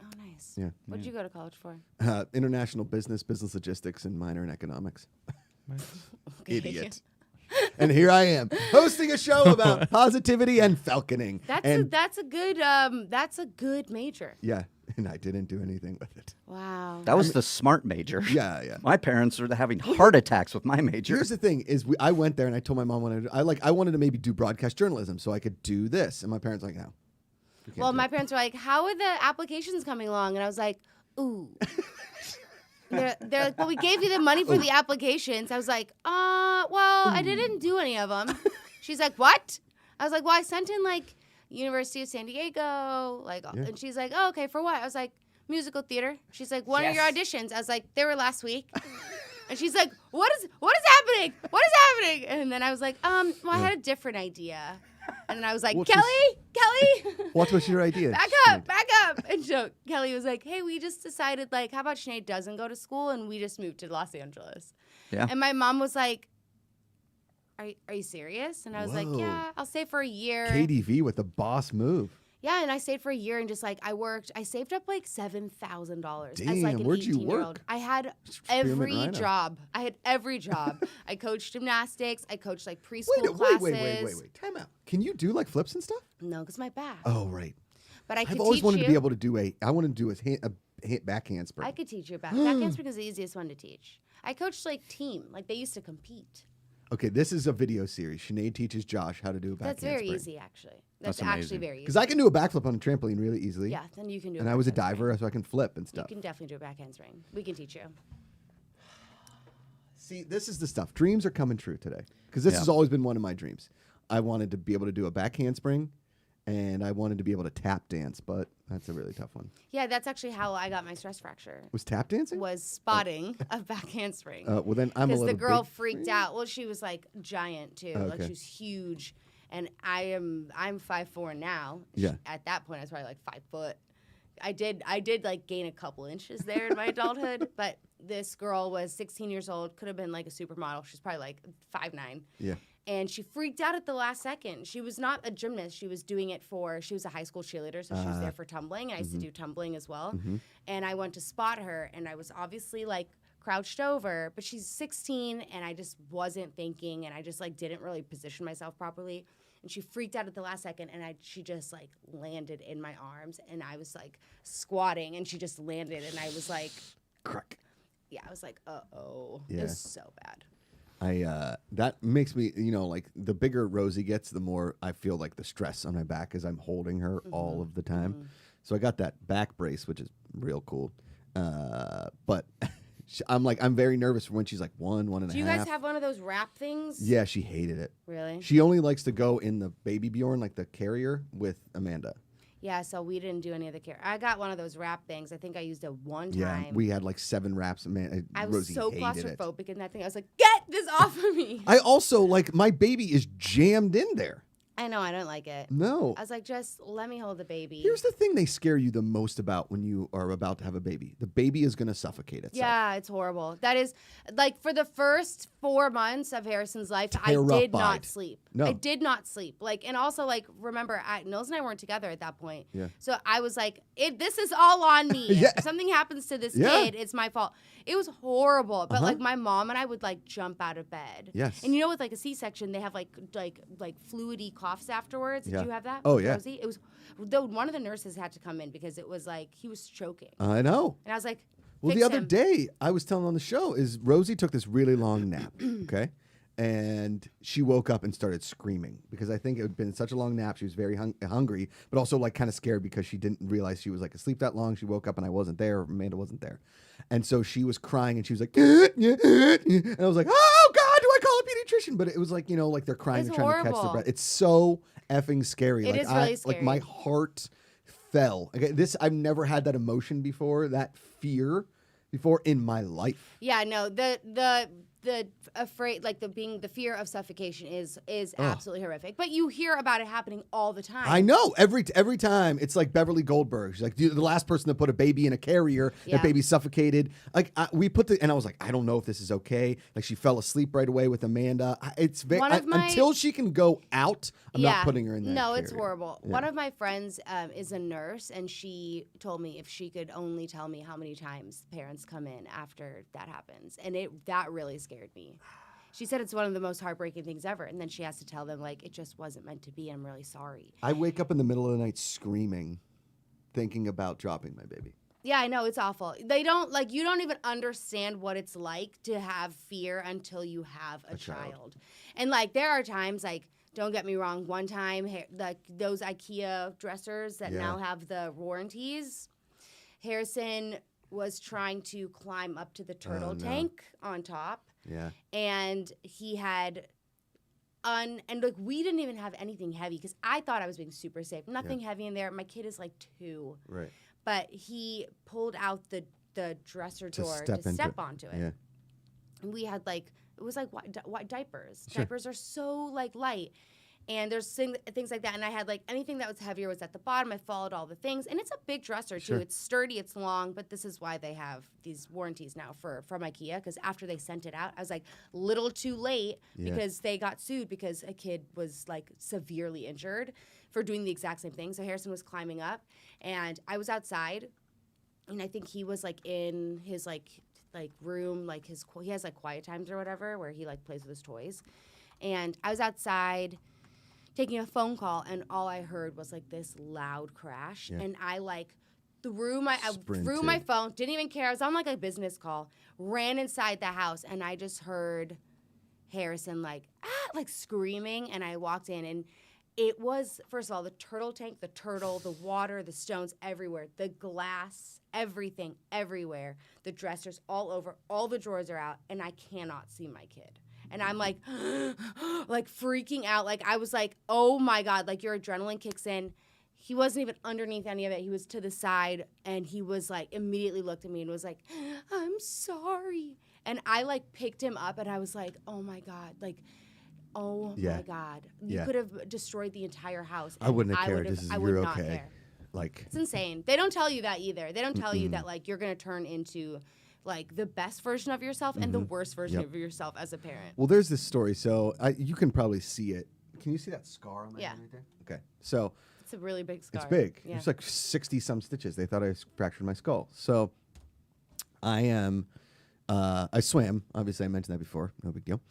Oh, nice. Yeah. What did you go to college for? International business logistics, and minor in economics. Okay. Idiot. And here I am, hosting a show about positivity and falconing. That's a good major. Yeah, and I didn't do anything with it. Wow. That was the smart major. Yeah. My parents are having heart attacks with my major. Here's the thing: I went there and I told my mom I wanted to maybe do broadcast journalism so I could do this, and my parents were like, no. Well, my parents were like, "How are the applications coming along?" And I was like, "Ooh." They're like, "Well, we gave you the money for the applications." I was like, well, I didn't do any of them." She's like, "What?" I was like, "Well, I sent in like University of San Diego, and she's like, "Oh, okay, for what?" I was like, "Musical theater." She's like, "When are your auditions?" I was like, "They were last week." And she's like, "What is happening? What is happening?" And then I was like, well, I had a different idea. And then I was like, Kelly, What was your idea? back up. And so Kelly was like, "Hey, we just decided, how about Sinead doesn't go to school and we just moved to Los Angeles?" Yeah. And my mom was like, Are you serious? And I was like, Whoa. "Yeah, I'll stay for a year." KDV with the boss move. Yeah, and I stayed for a year and just I saved up $7,000 as Damn, an where'd you 18-year-old. work? I had Spearmint every Rhino. job. I coached gymnastics. I coached preschool classes. Wait. Time out. Can you do flips and stuff? No, because my back. Oh, right. But I could I've teach always wanted you. to be able to do I want to do a back handspring. I could teach you back handspring is the easiest one to teach. I coached team. They used to compete. Okay, this is a video series. Sinead teaches Josh how to do a back That's very handspring. easy, actually. That's That's actually amazing. very easy. Because I can do a backflip on a trampoline really easily. Yeah, then you can do. And I was a diver, so I can flip and You stuff. can definitely do a back handspring. We can teach you. See, this is the stuff. Dreams are coming true today. Because this has always been one of my dreams. I wanted to be able to do a back handspring, and I wanted to be able to tap dance, but that's a really tough one. Yeah, that's actually how I got my stress fracture. Was tap dancing? Was spotting a back handspring. Well, then I'm a Because little the girl big. freaked out. Well, she was giant too. Okay. She was huge, and I'm 5'4" now. Yeah. At that point, I was probably 5 foot. I did gain a couple inches there in my adulthood, but this girl was 16 years old. Could have been a supermodel. She's probably 5'9". Yeah. And she freaked out at the last second. She was not a gymnast. She was doing it she was a high school cheerleader, so she was there for tumbling. And I used to do tumbling as well. And I went to spot her, and I was obviously crouched over, but she's 16 and I just wasn't thinking and I just like didn't really position myself properly. And she freaked out at the last second and she just like landed in my arms and I was like squatting and she just landed and I was like, Crack. yeah, I was like, uh-oh. Yeah. It was so bad. That makes me, like the bigger Rosie gets, the more I feel like the stress on my back as I'm holding her all of the time. So I got that back brace, which is real cool. But I'm very nervous for when she's like 1.5. Do you guys have one of those wrap things? Yeah, she hated it. Really? She only likes to go in the baby Bjorn, like the carrier, with Amanda. Yeah, so we didn't do any of the care. I got one of those wrap things. I think I used it one Yeah, time. we had like 7 wraps. Man, I was Rosie so hated it. claustrophobic in that thing. I was like, get this off of me. I also my baby is jammed in there. I know, I don't like it. No. I was like, just let me hold the baby. Here's the thing they scare you the most about when you are about to have a baby. The baby is going to suffocate itself. Yeah, it's horrible. That is, like, for the first 4 months of Harrison's life, I did Terrified. not sleep. No. I did not sleep. Like, and also, like, remember, Nils and I weren't together at that point. Yeah. So I was like, this is all on me. Yeah. If something happens to this Yeah. kid, it's my fault. It was horrible. But, Uh-huh. like, my mom and I would, like, jump out of bed. Yes. And you know, with, like, a C-section, they have, like fluidy coughs afterwards. Yeah. Did you have that? Oh, with yeah. Rosie? It was, though, one of the nurses had to come in because it was, like, he was choking. I know. And I was like, Well, fix the other him. day I was telling on the show is Rosie took this really long nap, okay? And she woke up and started screaming because I think it had been such a long nap. She was very hungry, but also like kind of scared because she didn't realize she was like asleep that long. She woke up and I wasn't there. Amanda wasn't there. And so she was crying and she was like, and I was like, oh God, do I call a pediatrician? But it was like, like they're crying, It's they're trying to catch their horrible. breath. It's so effing scary. It like is really Like my scary. heart fell. Okay, I've never had that emotion before, that fear before in my life. Yeah, no, the afraid, like the fear of suffocation is absolutely horrific. But you hear about it happening all the time. I know every time it's like Beverly Goldberg. She's like the last person to put a baby in a carrier. Yeah. That baby suffocated. Like and I was like, I don't know if this is okay. Like she fell asleep right away with Amanda. It's very until she can go out. I'm not putting her in that. No, it's carrier. horrible. Yeah. One of my friends is a nurse, and she told me if she could only tell me how many times parents come in after that happens, and that really scared me. She said it's one of the most heartbreaking things ever, and then she has to tell them like it just wasn't meant to be. I'm really sorry. I wake up in the middle of the night screaming, thinking about dropping my baby. Yeah, I know, it's awful. They don't you don't even understand what it's like to have fear until you have a child. And like there are times like, don't get me wrong, one time like those IKEA dressers that now have the warranties, Harrison was trying to climb up to the turtle tank on top. Yeah. And he had and like we didn't even have anything heavy because I thought I was being super safe. Nothing heavy in there. My kid is like 2. Right. But he pulled out the dresser door step to step onto it. Yeah. And we had it was like white diapers. Sure. Diapers are so like light. And there's things like that. And I had like anything that was heavier was at the bottom. I followed all the things. And it's a big dresser too. Sure. It's sturdy, it's long, but this is why they have these warranties now from IKEA. Because after they sent it out, I was like little too late because they got sued because a kid was like severely injured for doing the exact same thing. So Harrison was climbing up and I was outside and I think he was like in his like room, like he has like quiet times or whatever where he like plays with his toys. And I was outside taking a phone call and all I heard was like this loud crash and I like threw my phone, didn't even care. I was on like a business call, ran inside the house and I just heard Harrison like screaming and I walked in and it was, first of all, the turtle tank, the turtle, the water, the stones everywhere, the glass, everything everywhere, the dressers all over, all the drawers are out and I cannot see my kid. And I'm like, like freaking out. Like I was like, oh my God, like your adrenaline kicks in. He wasn't even underneath any of it. He was to the side and he was like, immediately looked at me and was like, I'm sorry. And I like picked him up and I was like, oh my God, like, oh my God. You could have destroyed the entire house. I wouldn't have cared. I would You're not okay. care. Like It's insane. They don't tell you that either. They don't tell you that like you're going to turn into like the best version of yourself and the worst version of yourself as a parent. Well, there's this story. So you can probably see it. Can you see that scar on my hand right there? Okay. So It's a really big scar. it's big. Yeah. It's like 60 some stitches. They thought I fractured my skull. So I am I swam. Obviously, I mentioned that before. No big deal.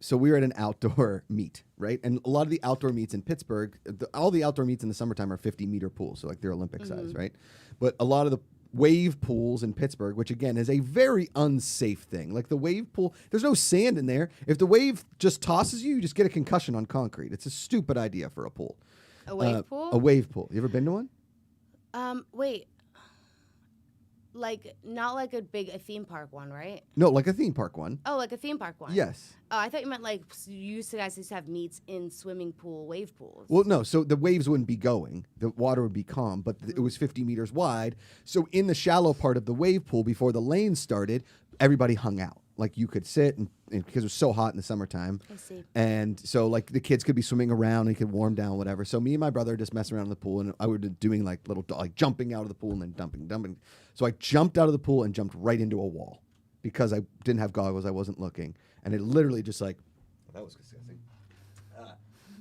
So we were at an outdoor meet, right? And a lot of the outdoor meets in Pittsburgh, all the outdoor meets in the summertime are 50-meter pools, so like they're Olympic size, right? But a lot of the wave pools in Pittsburgh, which again is a very unsafe thing. Like the wave pool, there's no sand in there. If the wave just tosses you, you just get a concussion on concrete. It's a stupid idea for a pool. A wave pool? A wave pool. You ever been to one? Wait. Like, not like a theme park one, right? No, like a theme park one. Oh, like a theme park one. Yes. Oh, I thought you meant like you guys used to have meets in swimming pool wave pools. Well, no. So the waves wouldn't be going. The water would be calm, but it was 50 meters wide. So in the shallow part of the wave pool, before the lane started, everybody hung out. Like you could sit and because it was so hot in the summertime. I see. And so like the kids could be swimming around and could warm down, whatever. So me and my brother just messing around in the pool, and I would doing like jumping out of the pool and then dumping. So I jumped out of the pool and jumped right into a wall because I didn't have goggles. I wasn't looking, and it literally just like that was disgusting.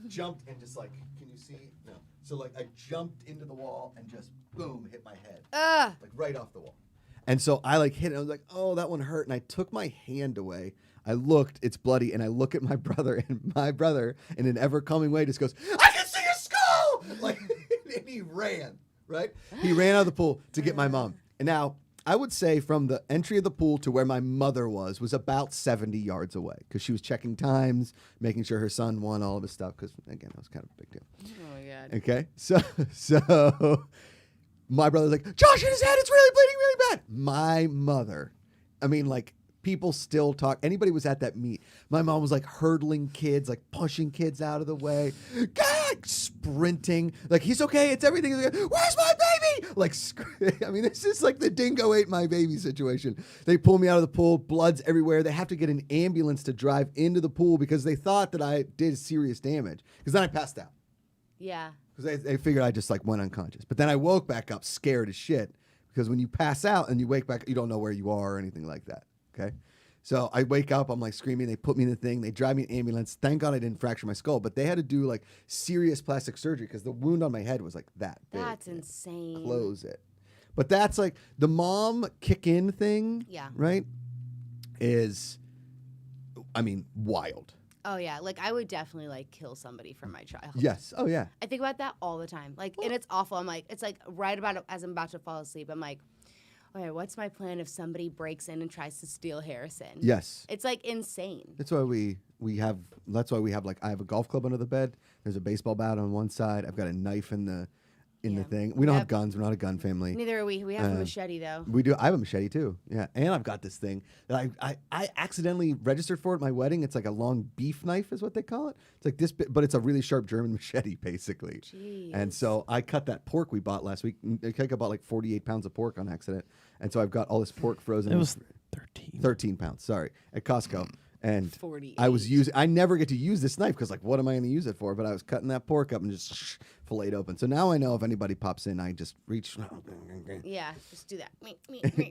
Jumped and just like, can you see? No. So like I jumped into the wall and just boom hit my head like right off the wall. And so I like hit it. I was like, oh, that one hurt. And I took my hand away. I looked, it's bloody. And I look at my brother, and my brother, in an ever coming way, just goes, I can see your skull. Like, and he ran, right? He ran out of the pool to get my mom. And now, I would say from the entry of the pool to where my mother was about 70 yards away because she was checking times, making sure her son won all of his stuff. Because, again, that was kind of a big deal. Oh, my God. Okay? So my brother's like, Josh hit his head. It's really bleeding really bad. My mother, I mean, like, people still talk. Anybody was at that meet. My mom was like hurdling kids, like pushing kids out of the way, sprinting. Like, he's okay. It's everything. Where's my baby? Like, I mean, this is like the dingo ate my baby situation. They pull me out of the pool. Blood's everywhere. They have to get an ambulance to drive into the pool because they thought that I did serious damage. Because then I passed out. Yeah. Because they figured I just like went unconscious. But then I woke back up scared as shit. Because when you pass out and you wake back, you don't know where you are or anything like that. Okay. So I wake up, I'm like screaming. They put me in the thing. They drive me in an ambulance. Thank God I didn't fracture my skull. But they had to do like serious plastic surgery because the wound on my head was like that big. That's insane. Close it. But that's like the mom kick in thing. Yeah. Right? Is, I mean, wild. Oh, yeah. Like, I would definitely, like, kill somebody for my child. Yes. Oh, yeah. I think about that all the time. Like, and it's awful. I'm like, it's like right about as I'm about to fall asleep, I'm like, okay, what's my plan if somebody breaks in and tries to steal Harrison? Yes. It's like insane. That's why we have like I have a golf club under the bed. There's a baseball bat on one side. I've got a knife in the thing. We don't have guns. We're not a gun family. Neither are we. We have a machete though. We do. I have a machete too. Yeah, and I've got this thing that I accidentally registered for at my wedding. It's like a long beef knife, is what they call it. It's like this, but it's a really sharp German machete, basically. Jeez. And so I cut that pork we bought last week. I think I bought like 48 pounds of pork on accident, and so I've got all this pork frozen. It was 13. 13 pounds. Sorry, at Costco. And 48. I never get to use this knife because, like, what am I going to use it for? But I was cutting that pork up and just filleted open. So now I know if anybody pops in, I just reach. Yeah, just do that.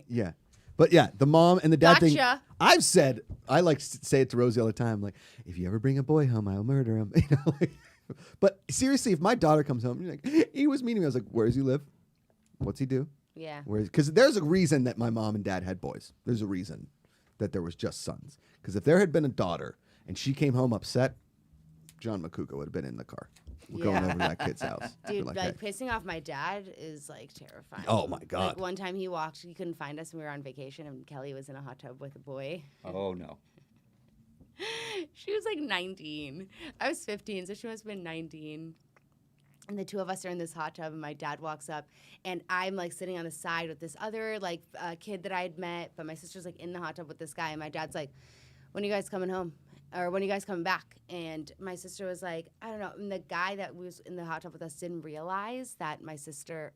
Yeah. But yeah, the mom and the dad thing. Gotcha. I've said, I like to say it to Rosie all the time, like, if you ever bring a boy home, I'll murder him. You know, like, but seriously, if my daughter comes home, you're like, he was meeting me. I was like, where does he live? What's he do? Yeah. Because there's a reason that my mom and dad had boys. There's a reason that there was just sons. Because if there had been a daughter and she came home upset, John Macuga would have been in the car. We're going over to that kid's house. Dude, like, like hey. pissing off my dad is like terrifying. Oh my God. Like one time he couldn't find us and we were on vacation and Kelly was in a hot tub with a boy. Oh, no. She was like 19. I was 15, so she must have been 19. And the two of us are in this hot tub, and my dad walks up, and I'm like sitting on the side with this other like kid that I had met, but my sister's like in the hot tub with this guy, and my dad's like, "When are you guys coming home? Or when are you guys coming back?" And my sister was like, "I don't know." And the guy that was in the hot tub with us didn't realize that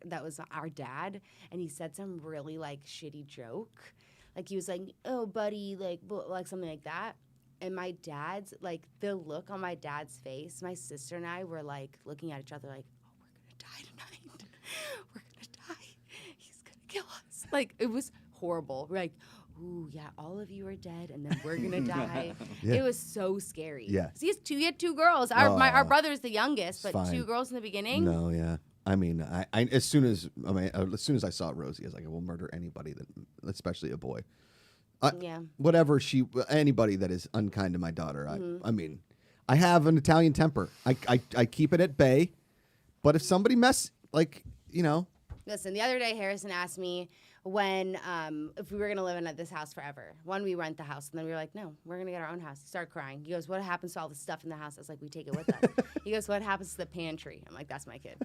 that was our dad, and he said some really like shitty joke, like he was like, "Oh, buddy," like something like that. And my dad's, like, the look on my dad's face, my sister and I were, like, looking at each other like, oh, we're going to die tonight. We're going to die. He's going to kill us. Like, it was horrible. We're like, ooh, yeah, all of you are dead, and then we're going to die. Yeah. It was so scary. Yeah. 'Cause he had two girls. Our brother's the youngest, but fine. two girls in the beginning. No, yeah. I mean, as soon as I saw Rosie, I was like, I will murder anybody, especially a boy. Yeah. Whatever anybody that is unkind to my daughter. I mean, I have an Italian temper. I keep it at bay, but if somebody Listen, the other day Harrison asked me when if we were gonna live in this house forever. One, we rent the house, and then we were like, no, we're gonna get our own house. He started crying. He goes, what happens to all the stuff in the house? I was like, we take it with us. He goes, what happens to the pantry? I'm like, that's my kid.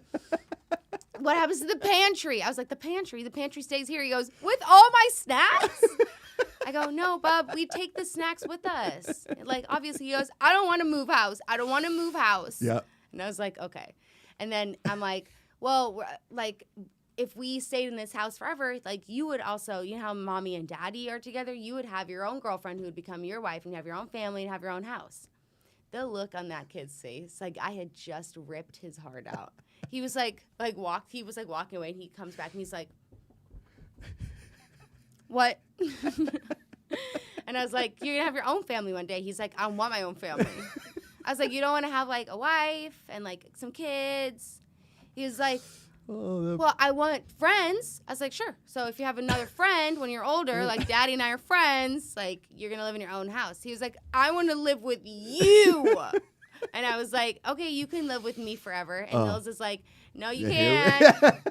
What happens to the pantry? I was like, the pantry stays here. He goes, with all my snacks? I go, no, Bub, we take the snacks with us. Like, obviously, he goes, I don't want to move house. I don't want to move house. Yeah. And I was like, okay. And then I'm like, well, like, if we stayed in this house forever, like, you would also, you know how mommy and daddy are together? You would have your own girlfriend who would become your wife and have your own family and have your own house. The look on that kid's face, like, I had just ripped his heart out. He was walking away, and he comes back, and he's like, what? And I was like, you're going to have your own family one day. He's like, I want my own family. I was like, you don't want to have, like, a wife and, like, some kids? He was like, well, I want friends. I was like, sure. So if you have another friend when you're older, like Daddy and I are friends, like, you're going to live in your own house. He was like, I want to live with you. And I was like, okay, you can live with me forever. And Nils is like, no, you can't.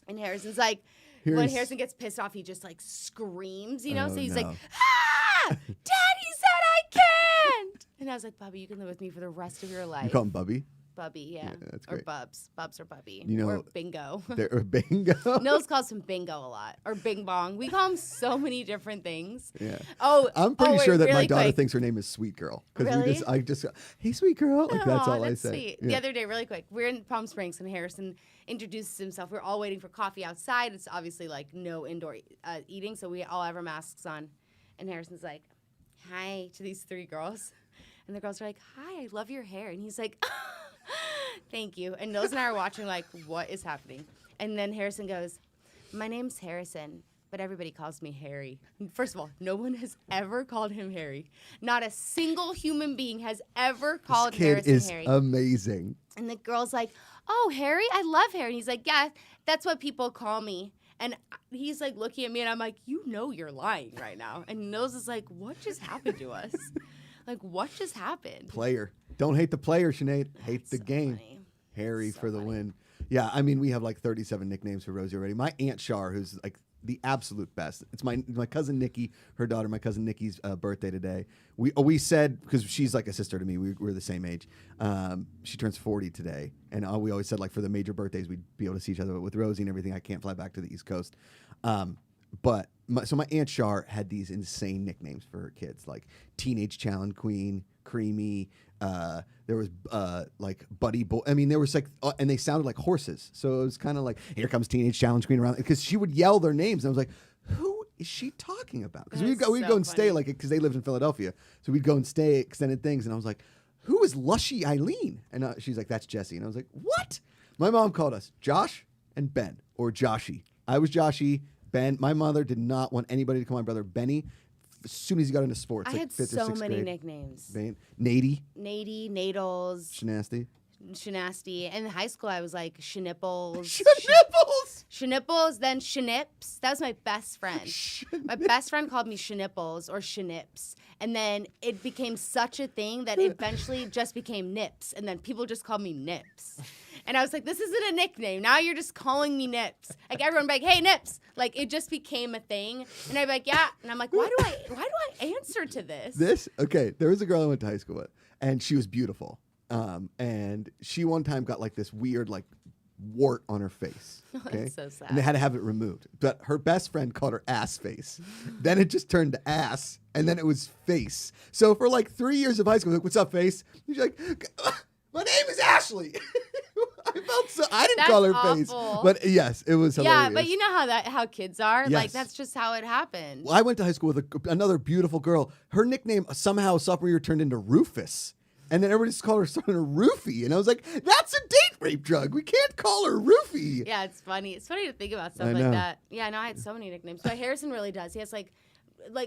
And Harrison's like, when Harrison gets pissed off, he just, like, screams, you know? So he's like, Daddy said I can't. And I was like, Bubby, you can live with me for the rest of your life. You call him Bubby? Bubby, yeah. That's or great. Bubs. Bubs or Bubby. You know, or Bingo. Or Bingo. Nils calls him Bingo a lot. Or Bing Bong. We call him so many different things. Yeah. Oh, I'm pretty sure that really my daughter quick. thinks her name is Sweet Girl. Really? I just go, hey, Sweet Girl. Like, that's all I say. Sweet. Yeah. The other day, really quick, we're in Palm Springs, and Harrison introduces himself. We're all waiting for coffee outside. It's obviously, like, no indoor eating, so we all have our masks on. And Harrison's like, hi, to these 3 girls. And the girls are like, hi, I love your hair. And he's like, thank you. And Nils and I are watching, like, what is happening? And then Harrison goes, my name's Harrison, but everybody calls me Harry. First of all, no one has ever called him Harry. Not a single human being has ever called This kid Harrison is Harry. amazing. And the girl's like, oh, Harry? I love Harry. And he's like, yeah, that's what people call me. And he's, like, looking at me, and I'm like, you know you're lying right now. And Nils is like, what just happened to us? Like, what just happened? Player. Don't hate the player, Sinead. Hate the so game. funny. Harry So for the funny. win. Yeah, I mean, we have like 37 nicknames for Rosie already. My Aunt Char, who's like the absolute best. It's my cousin Nikki, her daughter, my cousin Nikki's birthday today. We said, because she's like a sister to me, we're the same age. She turns 40 today. And we always said, like, for the major birthdays, we'd be able to see each other. But with Rosie and everything, I can't fly back to the East Coast. But my Aunt Char had these insane nicknames for her kids, like Teenage Challenge Queen, Creamy. There was like Buddy Boy. I mean, there was like, and they sounded like horses. So it was kind of like, here comes Teenage Challenge Queen around, because she would yell their names, and I was like, who is she talking about? Because we'd go and stay, like, because they lived in Philadelphia, so we'd go and stay extended things, and I was like, who is Lushy Eileen? And she's like, that's Jesse, and I was like, what? My mom called us Josh and Ben, or Joshy. I was Joshy. Ben, my mother did not want anybody to call my brother Benny. As soon as he got into sports, I like had 5th or so 6th many grade. nicknames. Nady, Nadles, Shenasty. Shenasty. In high school, I was like Shnipples. Shnipples! Shnipples, then Shnips. That was my best friend. My best friend called me Shnipples or Shnips. And then it became such a thing that eventually just became Nips. And then people just called me Nips. And I was like, this isn't a nickname. Now you're just calling me Nips. Like, everyone would be like, hey, Nips. Like, it just became a thing. And I'd be like, yeah. And I'm like, why do I answer to this? Okay, there was a girl I went to high school with, and she was beautiful. And she one time got like this weird, like, wart on her face. Okay? That's so sad. And they had to have it removed. But her best friend called her ass face. Then it just turned to ass, and then it was face. So for like 3 years of high school, like, what's up, face? She's like, my name is Ashley. I didn't That's call her awful. face. But yes, it was hilarious. Yeah, but you know how kids are. Like, Yes. that's just how it happened. Well, I went to high school with another beautiful girl. Her nickname somehow sophomore year turned into Rufus. And then everybody just called her son a roofie. And I was like, that's a date rape drug. We can't call her roofie. Yeah, it's funny. It's funny to think about stuff I like know. that. Yeah, no, I had so many nicknames. But Harrison really does. He has like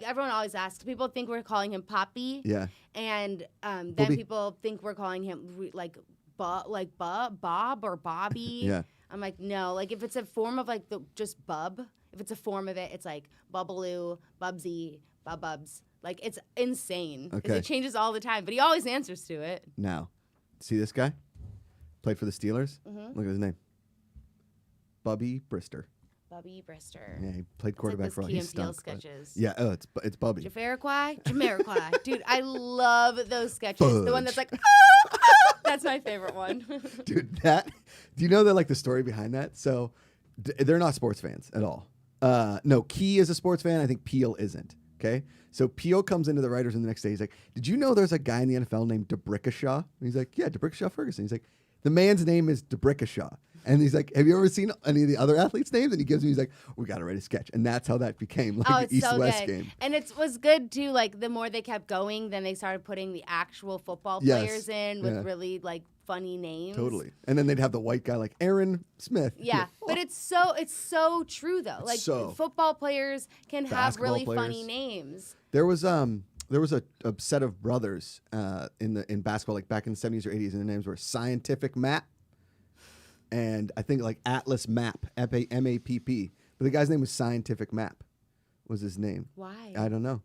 everyone always asks. People think we're calling him Poppy. Yeah. And then Bobby. people think we're calling him Bob or Bobby. Yeah. I'm like, no. Like, if it's a form of, like, just bub, if it's a form of it, it's like Bubbaloo, Bubsy, Bubs. Like, it's insane. 'Cause Okay. it changes all the time, but he always answers to it. Now, see this guy? Played for the Steelers? Mm-hmm. Look at his name. Bubby Brister. Bubby Brister. Yeah, he played quarterback it's for like all. those He Key and Peele stunk. sketches. Yeah, it's Bubby. Jamiroquai. Dude, I love those sketches. The one that's like, that's my favorite one. Dude, do you know like the story behind that? So they're not sports fans at all. No, Key is a sports fan. I think Peele isn't. Okay. So Peele comes into the writers room the next day. He's like, did you know there's a guy in the NFL named DeBrickashaw? And he's like, yeah, DeBrickashaw Ferguson. He's like, the man's name is DeBrickashaw. And he's like, have you ever seen any of the other athletes' names? And he gives me, he's like, we got to write a sketch. And that's how that became like the it's so East-West good. game. And it was good too. Like, the more they kept going, then they started putting the actual football Yes. players in with Yeah. really like funny names. Totally. And then they'd have the white guy like Aaron Smith. Yeah, but it's so true though. Like, so- football players can have Basketball really players. funny names. There was a set of brothers in basketball like back in the 70s or 80s, and their names were Scientific Matt and I think like Atlas Map, M-A-P-P. But the guy's name was Scientific Map. Was his name? Why? I don't know.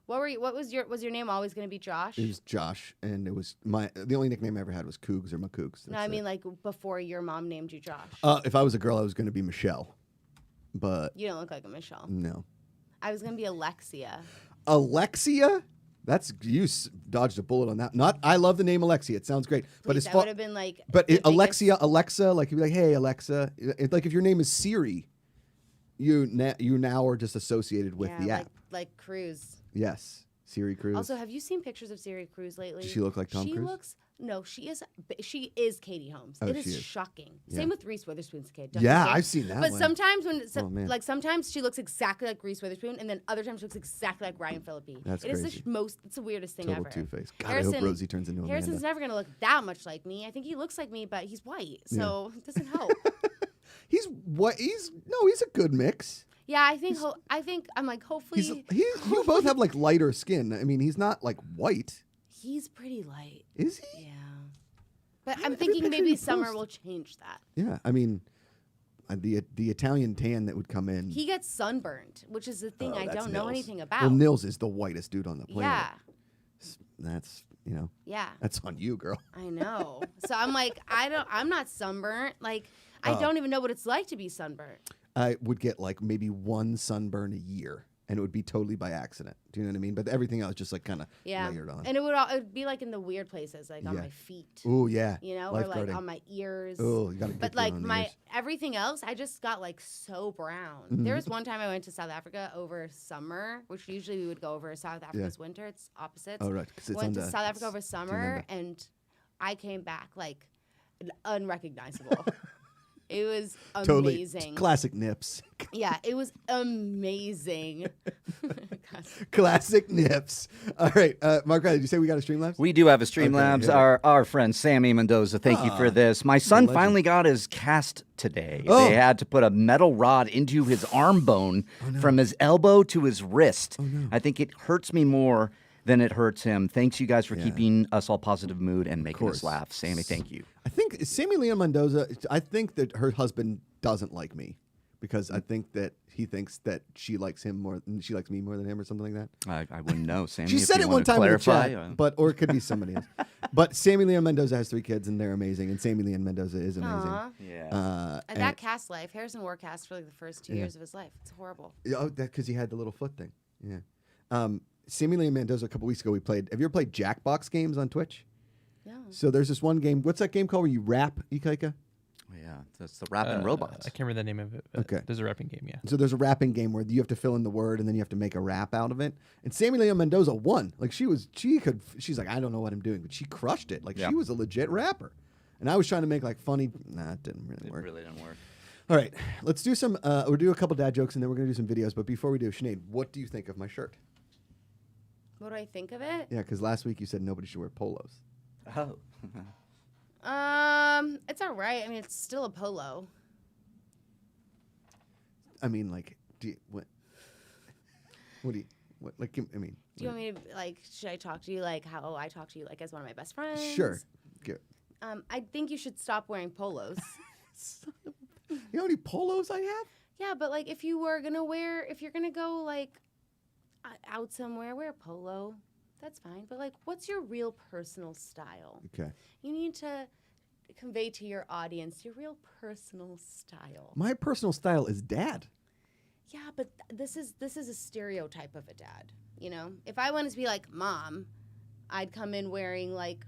What was your name always going to be Josh? It was Josh, and it was the only nickname I ever had was Cougs or Macoogs. No, I mean like before your mom named you Josh. If I was a girl, I was going to be Michelle, but You don't look like a Michelle. no. I was going to be Alexia. Alexia? That's dodged a bullet on that. I love the name Alexia. It sounds great, but Please, it's that would have been like. But the biggest- Alexa, like you'd be like, hey Alexa, like if your name is Siri, you now are just associated with the app. like Cruz. Yes, Siri Cruz. Also, have you seen pictures of Siri Cruz lately? Does she look like Tom she Cruise? looks. No, she is Katie Holmes. Oh, It she is is. shocking. Yeah. Same with Reese Witherspoon's kid. Don't Yeah, you think? I've seen that But one. sometimes Oh, man. sometimes she looks exactly like Reese Witherspoon, and then other times she looks exactly like Ryan Phillippe. That's It is crazy. It's the weirdest thing Total ever. Two-Face. God, I hope Rosie turns into Harrison's Amanda. never gonna look that much like me. I think he looks like me, but he's white, so it doesn't help. He's a good mix. Yeah, I think I'm like hopefully You both have like lighter skin. I mean, he's not like white, he's pretty light. is he? Yeah. But Every I'm thinking picture maybe you summer post. will change that. Yeah, I mean, the Italian tan that would come in. He gets sunburned, which is the thing I that's don't know Nils. anything about. Well, Nils is the whitest dude on the planet. Yeah, That's yeah, that's on you, girl. I know. So I'm like, I'm not sunburnt. Like, I Oh. don't even know what it's like to be sunburnt. I would get like maybe one sunburn a year, and it would be totally by accident. Do you know what I mean? But everything else just like kind of Yeah, layered on. and it would be like in the weird places, like on Yeah. my feet, Oh yeah, you know, or like lifeguarding. on my ears. Oh, you got to. But like everything else, I just got like so brown. Mm-hmm. There was one time I went to South Africa over summer, which usually we would go over South Africa's winter. It's opposites. Oh right, because it's Went on to the, South Africa over it's summer, and I came back like unrecognizable. It was totally amazing. classic nips. Yeah, it was amazing. Classic nips. All right, Mark Riley, did you say we got a Streamlabs? We do have a Streamlabs. yeah. Our friend Sammy Mendoza, thank you for this. My son legend. finally got his cast today. Oh. They had to put a metal rod into his arm bone from his elbow to his wrist. I think it hurts me more than it hurts him. Thanks you guys for keeping us all positive mood and making us course. laugh. Sammy, thank you. I think Sammy Leon Mendoza. I think that her husband doesn't like me because I think that he thinks that she likes him more. She likes me more than him, or something like that. I wouldn't know, Sammy. She if said you it want one to time in the clarify. chat, or it could be somebody else. But Sammy Leon Mendoza has 3 kids, and they're amazing. And Sammy Leon Mendoza is amazing. Aw. Yeah. And that cast life, Harrison wore cast for like the first 2 years of his life. It's horrible. Oh, that because he had the little foot thing. Yeah. Sammy Leon Mendoza. A couple weeks ago, we played. Have you ever played Jackbox games on Twitch? No. So there's this one game. What's that game called where you rap, Ikaika? Yeah, that's the rapping robots. I can't remember the name of it. But Okay. There's a rapping game, yeah. So there's a rapping game where you have to fill in the word and then you have to make a rap out of it. And Sammy Leon Mendoza won. Like she's like, I don't know what I'm doing, but she crushed it. Like Yeah. she was a legit rapper. And I was trying to make like funny. Nah, it didn't really It work. really didn't work. All right, let's do some. We'll do a couple dad jokes and then we're gonna do some videos. But before we do, Sinead, what do you think of my shirt? What do I think of it? Yeah, because last week you said nobody should wear polos. Oh. It's all right. I mean, it's still a polo. I mean, like, what do you? What like? I mean, Do you want me to like? Should I talk to you like how I talk to you like as one of my best friends? sure. Good. I think you should stop wearing polos. Son of a You know how many polos I have? Yeah, but like if you're gonna go like out somewhere, wear a polo. That's fine. But like, what's your real personal style? Okay. You need to convey to your audience your real personal style. My personal style is dad. Yeah, but this is a stereotype of a dad. You know, if I wanted to be like mom, I'd come in wearing like.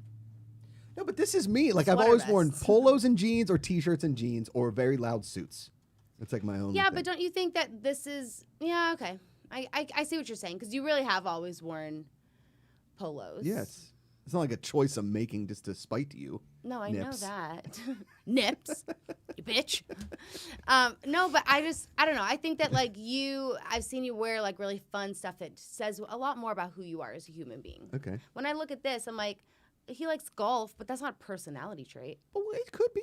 No, but this is me. Like I've Sweater always worn vests. polos and jeans, or t-shirts and jeans, or very loud suits. It's like my own. Yeah, thing. but don't you think that this is? Yeah, okay. I see what you're saying because you really have always worn polos. Yes. It's not like a choice I'm making just to spite you. No, I Nips. know that. Nips, you bitch. No, but I don't know. I think that like I've seen you wear like really fun stuff that says a lot more about who you are as a human being. Okay. When I look at this, I'm like, he likes golf, but that's not a personality trait. Oh, it could be.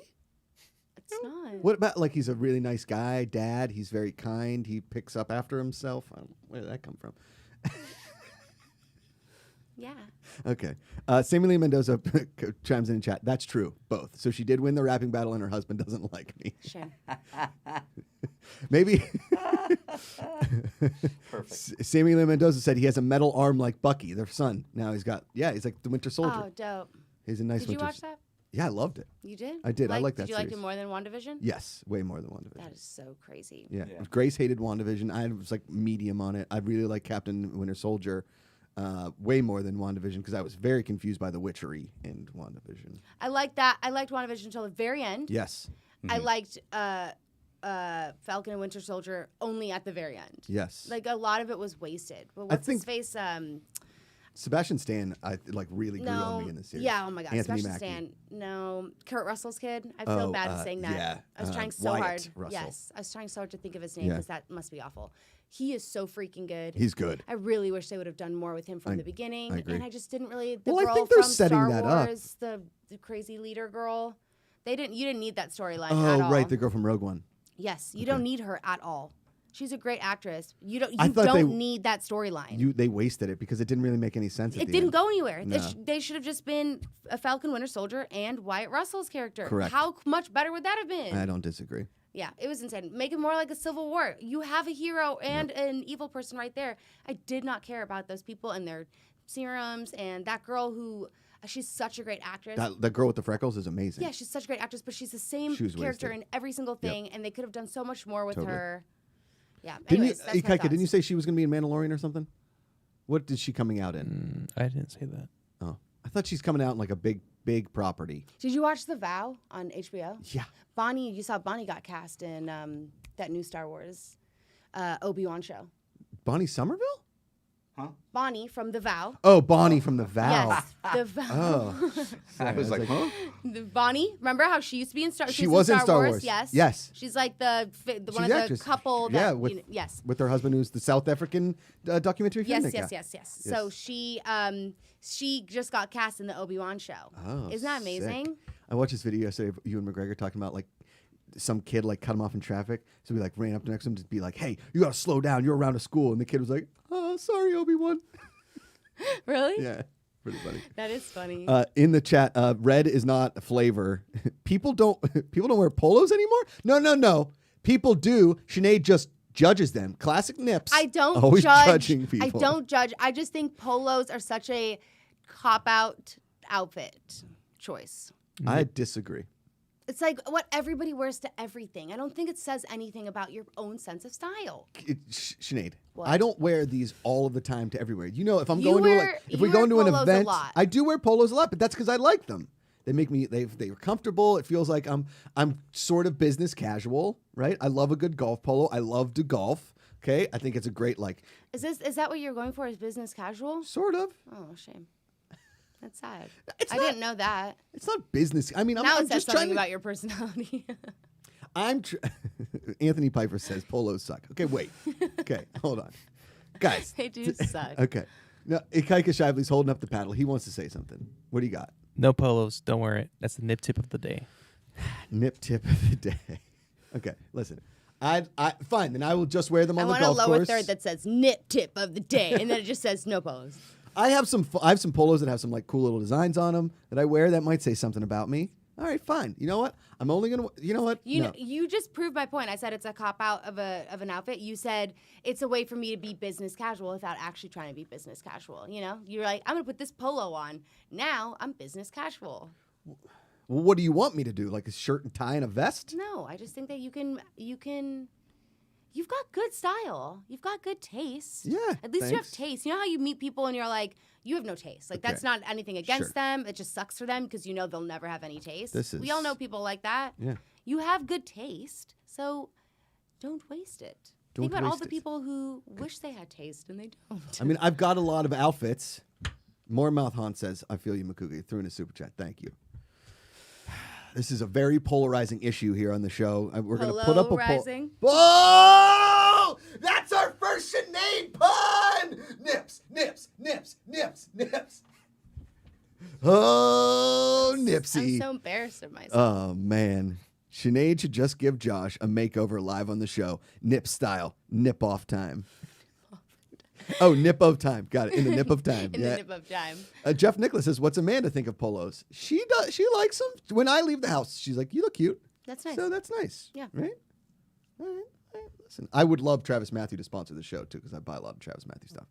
It's not. What about like he's a really nice guy, dad? He's very kind. He picks up after himself. Where did that come from? Yeah. Okay. Samuel Lee Mendoza chimes in chat. That's true. Both. So she did win the rapping battle, and her husband doesn't like me. Shame. Maybe. Perfect. Samuel Lee Mendoza said he has a metal arm like Bucky, their son. Now he's like the Winter Soldier. Oh, dope. He's a nice Did you Winter. watch that? Yeah, I loved it. You did? I did. I like that Did you like it series. more than WandaVision? Yes, way more than WandaVision. That is so crazy. Yeah. Yeah. Grace hated WandaVision. I was like medium on it. I really like Captain Winter Soldier way more than WandaVision because I was very confused by the witchery in WandaVision. I like that. I liked WandaVision until the very end. Yes. I liked Falcon and Winter Soldier only at the very end. Yes. Like a lot of it was wasted. But what's his face? Sebastian Stan, really grew on No. me in this series. Yeah, oh my God. Anthony Sebastian Mackie. Stan. No. Kurt Russell's kid. I feel bad saying that. yeah, I was trying so Wyatt hard. Russell. Yes. I was trying so hard to think of his name Yeah. because that must be awful. He is so freaking good. He's good. I really wish they would have done more with him from the beginning. I agree. And I just didn't really. The Well, I girl think they're from setting Star that up. Wars, the crazy leader girl. You didn't need that storyline at Oh, all. right, the girl from Rogue One. Yes, you don't need her at all. She's a great actress. You don't. I You thought don't need that storyline. They wasted it because it didn't really make any sense. It didn't go anywhere. No. They should have just been a Falcon Winter Soldier and Wyatt Russell's character. Correct. How much better would that have been? I don't disagree. Yeah, it was insane. Make it more like a Civil War. You have a hero and an evil person right there. I did not care about those people and their serums and that girl who. She's such a great actress. That girl with the freckles is amazing. Yeah, she's such a great actress, but she's the same She was character wasted. in every single thing, and they could have done so much more with Totally. her. Yeah. Didn't Anyways, that's my Ikaika, didn't you thoughts. say she was going to be in Mandalorian or something? What is she coming out in? I didn't say that. Oh, I thought she's coming out in like a big property. Did you watch The Vow on HBO? Yeah. You saw Bonnie got cast in that new Star Wars Obi-Wan show. Bonnie Somerville? Bonnie from The Vow. Oh, Bonnie from The Vow. Yes, The Vow. Oh. I was like, huh? Bonnie, remember how she used to be in Star? She was in Star Wars. Yes. Yes. She's like one She's of the the actress. couple. That, Yeah, with- yes. With her husband, who's the South African documentary Yes, filmmaker. yes. So she just got cast in the Obi-Wan show. Oh, Isn't that amazing? sick. I watched this video yesterday of Ewan McGregor talking about like some kid like cut him off in traffic. So we like ran up next to him to be like, "Hey, you gotta slow down. You're around a school." And the kid was like, "Oh, sorry, Obi-Wan." Really? Yeah, pretty funny. That is funny. In the chat, red is not a flavor. people don't wear polos anymore. No. People do. Sinead just judges them. Classic Nips. I don't always judge. judging people. I don't judge. I just think polos are such a cop-out outfit choice. I disagree. It's like what everybody wears to everything. I don't think it says anything about your own sense of style. Sinead, What? I don't wear these all of the time to everywhere. You know, if I'm You going wear- to if you we go wear into an polos a event, lot. I do wear polos a lot, but that's because I like them. They make me they're comfortable. It feels like I'm sort of business casual, right? I love a good golf polo. I love to golf. Okay, I think it's a great like Is that what you're going for? Is business casual? sort of. Oh, shame. That's sad. It's I not- didn't know that. It's not business. I mean, Now I'm it says just trying something to. about your personality. Anthony Piper says polos suck. Okay, wait. Okay, hold on, guys. They do suck. Okay, now Ikaika Shively's holding up the paddle. He wants to say something. What do you got? No polos. Don't wear it. That's the nip tip of the day. Nip tip of the day. Okay, listen. I fine. Then I will just wear them I on the want a golf lower course. third that says nip tip of the day, and then it just says no polos. I have some polos that have some like cool little designs on them that I wear that might say something about me. All right, fine. You know what? I'm only gonna. You know what? You No. know, you just proved my point. I said it's a cop out of an outfit. You said it's a way for me to be business casual without actually trying to be business casual. You know, you're like, I'm gonna put this polo on. Now I'm business casual. Well, what do you want me to do? Like a shirt and tie and a vest? No, I just think that you can. You've got good style. You've got good taste. Yeah, At least you have thanks. taste. You know how you meet people and you're like, you have no taste. Like, that's Okay. not anything against Sure. them. It just sucks for them because you know they'll never have any taste. This We all is- know people like that. Yeah. You have good taste, so don't waste it. Don't Think about all waste the it. people who wish they had taste and they don't. I mean, I've got a lot of outfits. More Mouth Han says, I feel you, Macuga. You threw in a super chat. Thank you. This is a very polarizing issue here on the show. We're going to put up a poll. Polarizing? Oh! That's our first Sinead pun! Nips, nips, nips, nips, nips. Oh, Nipsey. I'm so embarrassed of myself. Oh, man. Sinead should just give Josh a makeover live on the show. Nip style. Nip off time. Oh, nip of time. Got it. In the nip of time. In yeah. the nip of time. Jeff Nicholas says, what's Amanda think of polos? She does. She likes them. When I leave the house, she's like, you look cute. That's nice. So that's nice. Yeah. Right? All right. Listen, I would love Travis Matthew to sponsor the show, too, because I buy a lot of Travis Matthew stuff.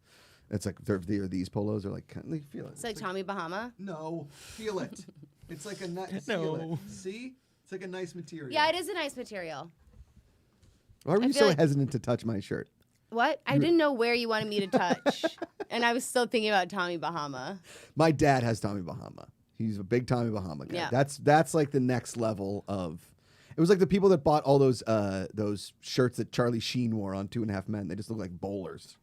It's like, these polos are like, they feel it. It's like Tommy Bahama. No, feel it. It's like a nice, No. See? It's like a nice material. Yeah, it is a nice material. Why were I you feel so like- hesitant to touch my shirt? What? I didn't know where you wanted me to touch. And I was still thinking about Tommy Bahama. My dad has Tommy Bahama. He's a big Tommy Bahama guy. Yeah. That's like the next level of. It was like the people that bought all those shirts that Charlie Sheen wore on 2.5 Men. They just look like bowlers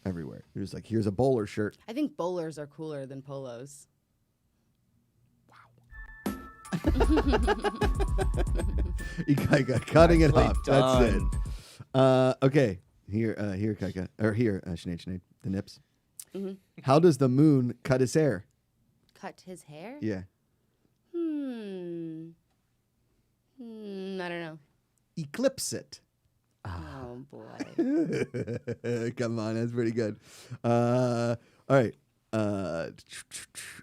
everywhere. They're just like, here's a bowler shirt. I think bowlers are cooler than polos. You got cutting it Nicely off. That's done. it. Okay. Here, Kaika, or here, Sinead, the nips. Mm-hmm. How does the moon cut his hair? Cut his hair? Yeah. I don't know. Eclipse it. Oh, boy. Come on, that's pretty good. All right.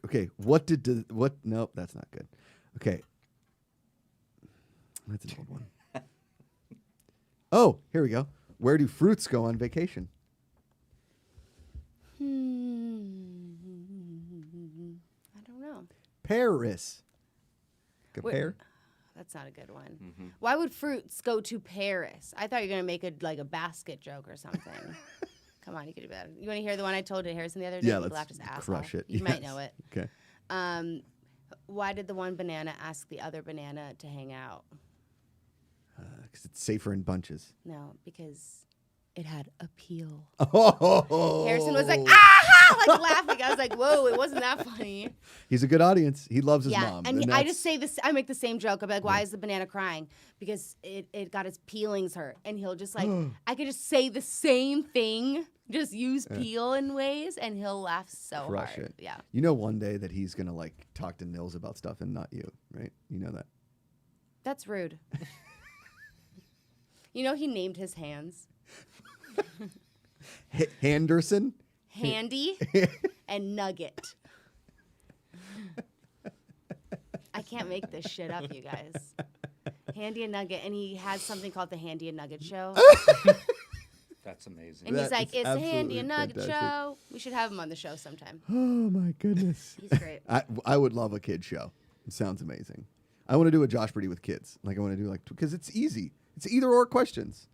Okay. What? Nope, that's not good. Okay. That's an old one. Oh, here we go. Where do fruits go on vacation? I don't know. Paris. Wait. Pear? That's not a good one. Why would fruits go to Paris? I thought you were going to make a basket joke or something. Come on, you could do better. You want to hear the one I told to Harrison the other day? Yeah, He let's laughed his ass crush off. it. You might Yes. know it. Okay. Why did the one banana ask the other banana to hang out? Because it's safer in bunches. No, because it had appeal. Oh. Harrison was like, ah, like laughing. I was like, whoa, it wasn't that funny. He's a good audience. He loves his Yeah, mom. and I that's- just say this. I make the same joke. I'm like, why is the banana crying? Because it got its peelings hurt, and he'll just like, I could just say the same thing, just use peel in ways, and he'll laugh so crush hard. it. Yeah, You know, one day that he's gonna like talk to Nils about stuff and not you, right? You know that. that's rude. You know, he named his hands Henderson. Handy and Nugget. I can't make this shit up, you guys. Handy and Nugget, and he has something called the Handy and Nugget Show. That's amazing. And he's That like, is it's the Handy and absolutely Nugget fantastic. Show. We should have him on the show sometime. Oh my goodness. He's great. I would love a kid show. It sounds amazing. I want to do a Josh Brady with kids. Like I want to do because it's easy. It's either or questions.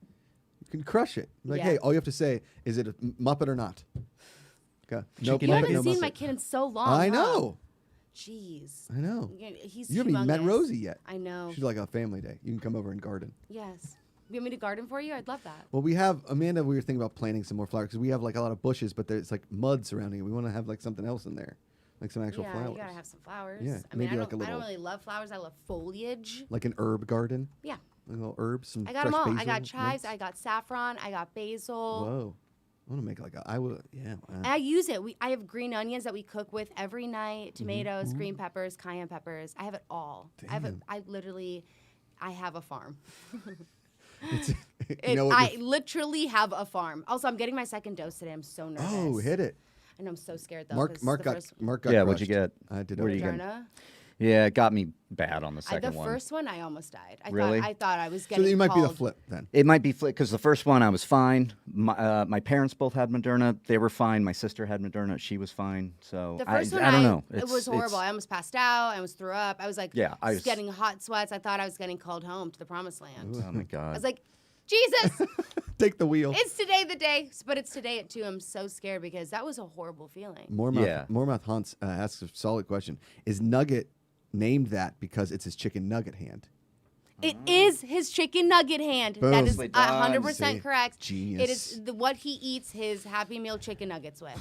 You can crush it. Like, Yeah. hey, all you have to say is it a Muppet or not? Okay. No Chicken You Muppet, haven't no seen Muppet. my kid in so long. I huh? know. Jeez. I know. He's You haven't even met humongous. Rosie yet. I know. She's like a family day. You can come over and garden. Yes. You want me to garden for you? I'd love that. Well, we have Amanda. We were thinking about planting some more flowers because we have like a lot of bushes, but there's like mud surrounding it. We want to have like something else in there, like some actual Yeah, flowers, you gotta have some flowers. Yeah, I mean, maybe I like a don't, I don't little- really love flowers. I love foliage. like an herb garden, Yeah. like little herbs. Some I got them fresh all. I basil, got chives. mints. I got saffron. I got basil. Whoa, I want to make like a. I would. Yeah. Wow. And I use it. I have green onions that we cook with every night. Tomatoes, green peppers, cayenne peppers. I have it all. Damn. I have a farm. It's, you know what I your- literally have a farm. Also, I'm getting my second dose today. I'm so nervous. Oh, hit it. I know I'm so scared though. Mark 'cause Mark the got first Mark got. Yeah, what'd you crushed. get? I did. What are you not. getting? Moderna. Yeah, it got me bad on the second The one. first one, I almost died. Really? I thought I was So getting it might be the called- flip then. It might be because the first one I was fine. My parents both had Moderna. They were fine. My sister had Moderna. She was fine. So The first one, I don't know. It was horrible. I almost passed out. I almost threw up. I was like, Yeah, I was- getting hot sweats. I thought I was getting called home to the promised land. Oh my I god. was like, Jesus, Take the wheel. it's today the day. But it's today at 2. I'm so scared because that was a horrible feeling. Mormouth Hunts asks a solid question. Is Nugget named that because it's his chicken nugget hand? It is his chicken nugget hand. Boom. That is Nicely done. 100% See? correct. Genius. It is what he eats his Happy Meal chicken nuggets with.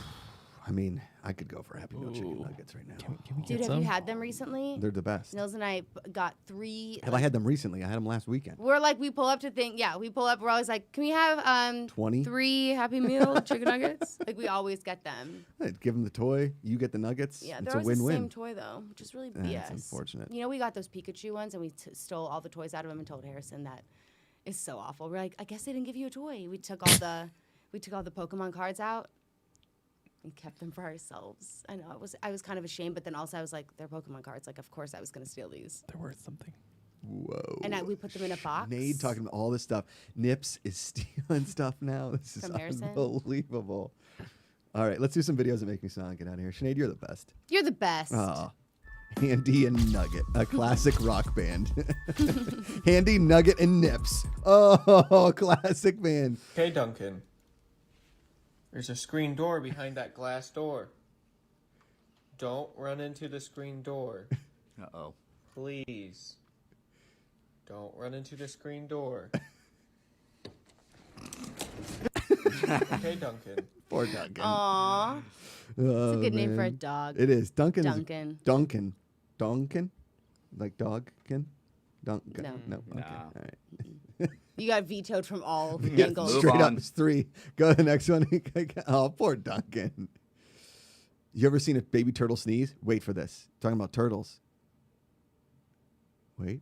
I mean, I could go for Happy Meal chicken nuggets right now. Can we Dude, get have some? you had them recently? They're the best. Nils and I got 3. Have I had them recently? I had them last weekend. We're like, we pull up to think, yeah, we pull up. We're always like, can we have 20? 3 Happy Meal chicken nuggets? Like, we always get them. I'd give them the toy. You get the nuggets. Yeah, it's they're a always the win-win. same toy, though, which is really BS. That's unfortunate. You know, we got those Pikachu ones, and we stole all the toys out of them and told Harrison that is so awful. We're like, I guess they didn't give you a toy. We took all the Pokemon cards out and kept them for ourselves. I know, I was kind of ashamed, but then also I was like, they're Pokemon cards. Like, of course I was going to steal these. They're worth something. Whoa. And we put them in a box. Sinead talking about all this stuff. Nips is stealing stuff now. This is From Harrison? unbelievable. All right, let's do some videos that make me smile and get out of here. Sinead, you're the best. You're the best. Handy and Nugget, a classic rock band. Handy, Nugget, and Nips. Oh, classic band. Okay, Duncan. There's a screen door behind that glass door. Don't run into the screen door. Uh-oh. Please. Don't run into the screen door. Okay, Duncan. Poor Duncan. Aww. Oh, It's a good name for a man. dog. It is. Duncan. Duncan. Duncan. Duncan? Like dogkin? Duncan. No. No. Okay. No. All right. You got vetoed from all Yeah, angles. move Straight up, on. it's 3. Go to the next one. Oh, poor Duncan. You ever seen a baby turtle sneeze? Wait for this. Talking about turtles. Wait.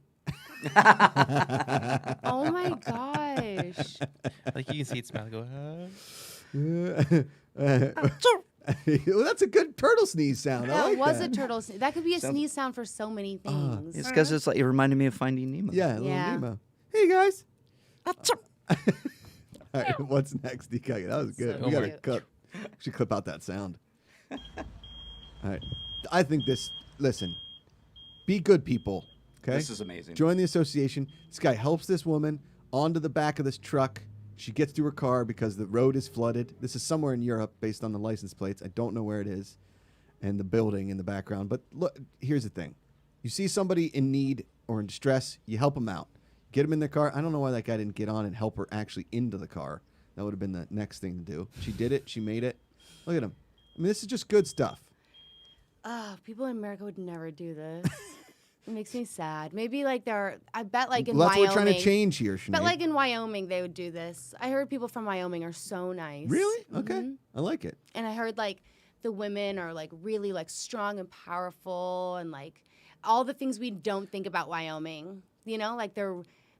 Oh my gosh. Like you can see it smell. Go. Well, that's a good turtle sneeze sound. I That like was that. a turtle sneeze. That could be a sneeze sound for so many things. It's because it's like it reminded me of Finding Nemo. Yeah, little Yeah. Nemo. Hey guys. All right, what's next, DK? That was good. So We gotta cute. cut. We should clip out that sound. All right. I think this. Listen. Be good people. Okay. This is amazing. Join the association. This guy helps this woman onto the back of this truck. She gets to her car because the road is flooded. This is somewhere in Europe based on the license plates. I don't know where it is and the building in the background. But look, here's the thing. You see somebody in need or in distress, you help them out. Get them in their car. I don't know why that guy didn't get on and help her actually into the car. That would have been the next thing to do. She did it. She made it. Look at him. I mean, this is just good stuff. People in America would never do this. It makes me sad. Maybe like I bet like in Well, that's Wyoming. what we're trying to change here, Sinead. But like in Wyoming, they would do this. I heard people from Wyoming are so nice. Really? Okay. Mhm. I like it. And I heard like the women are like really like strong and powerful and like all the things we don't think about Wyoming. You know, like they're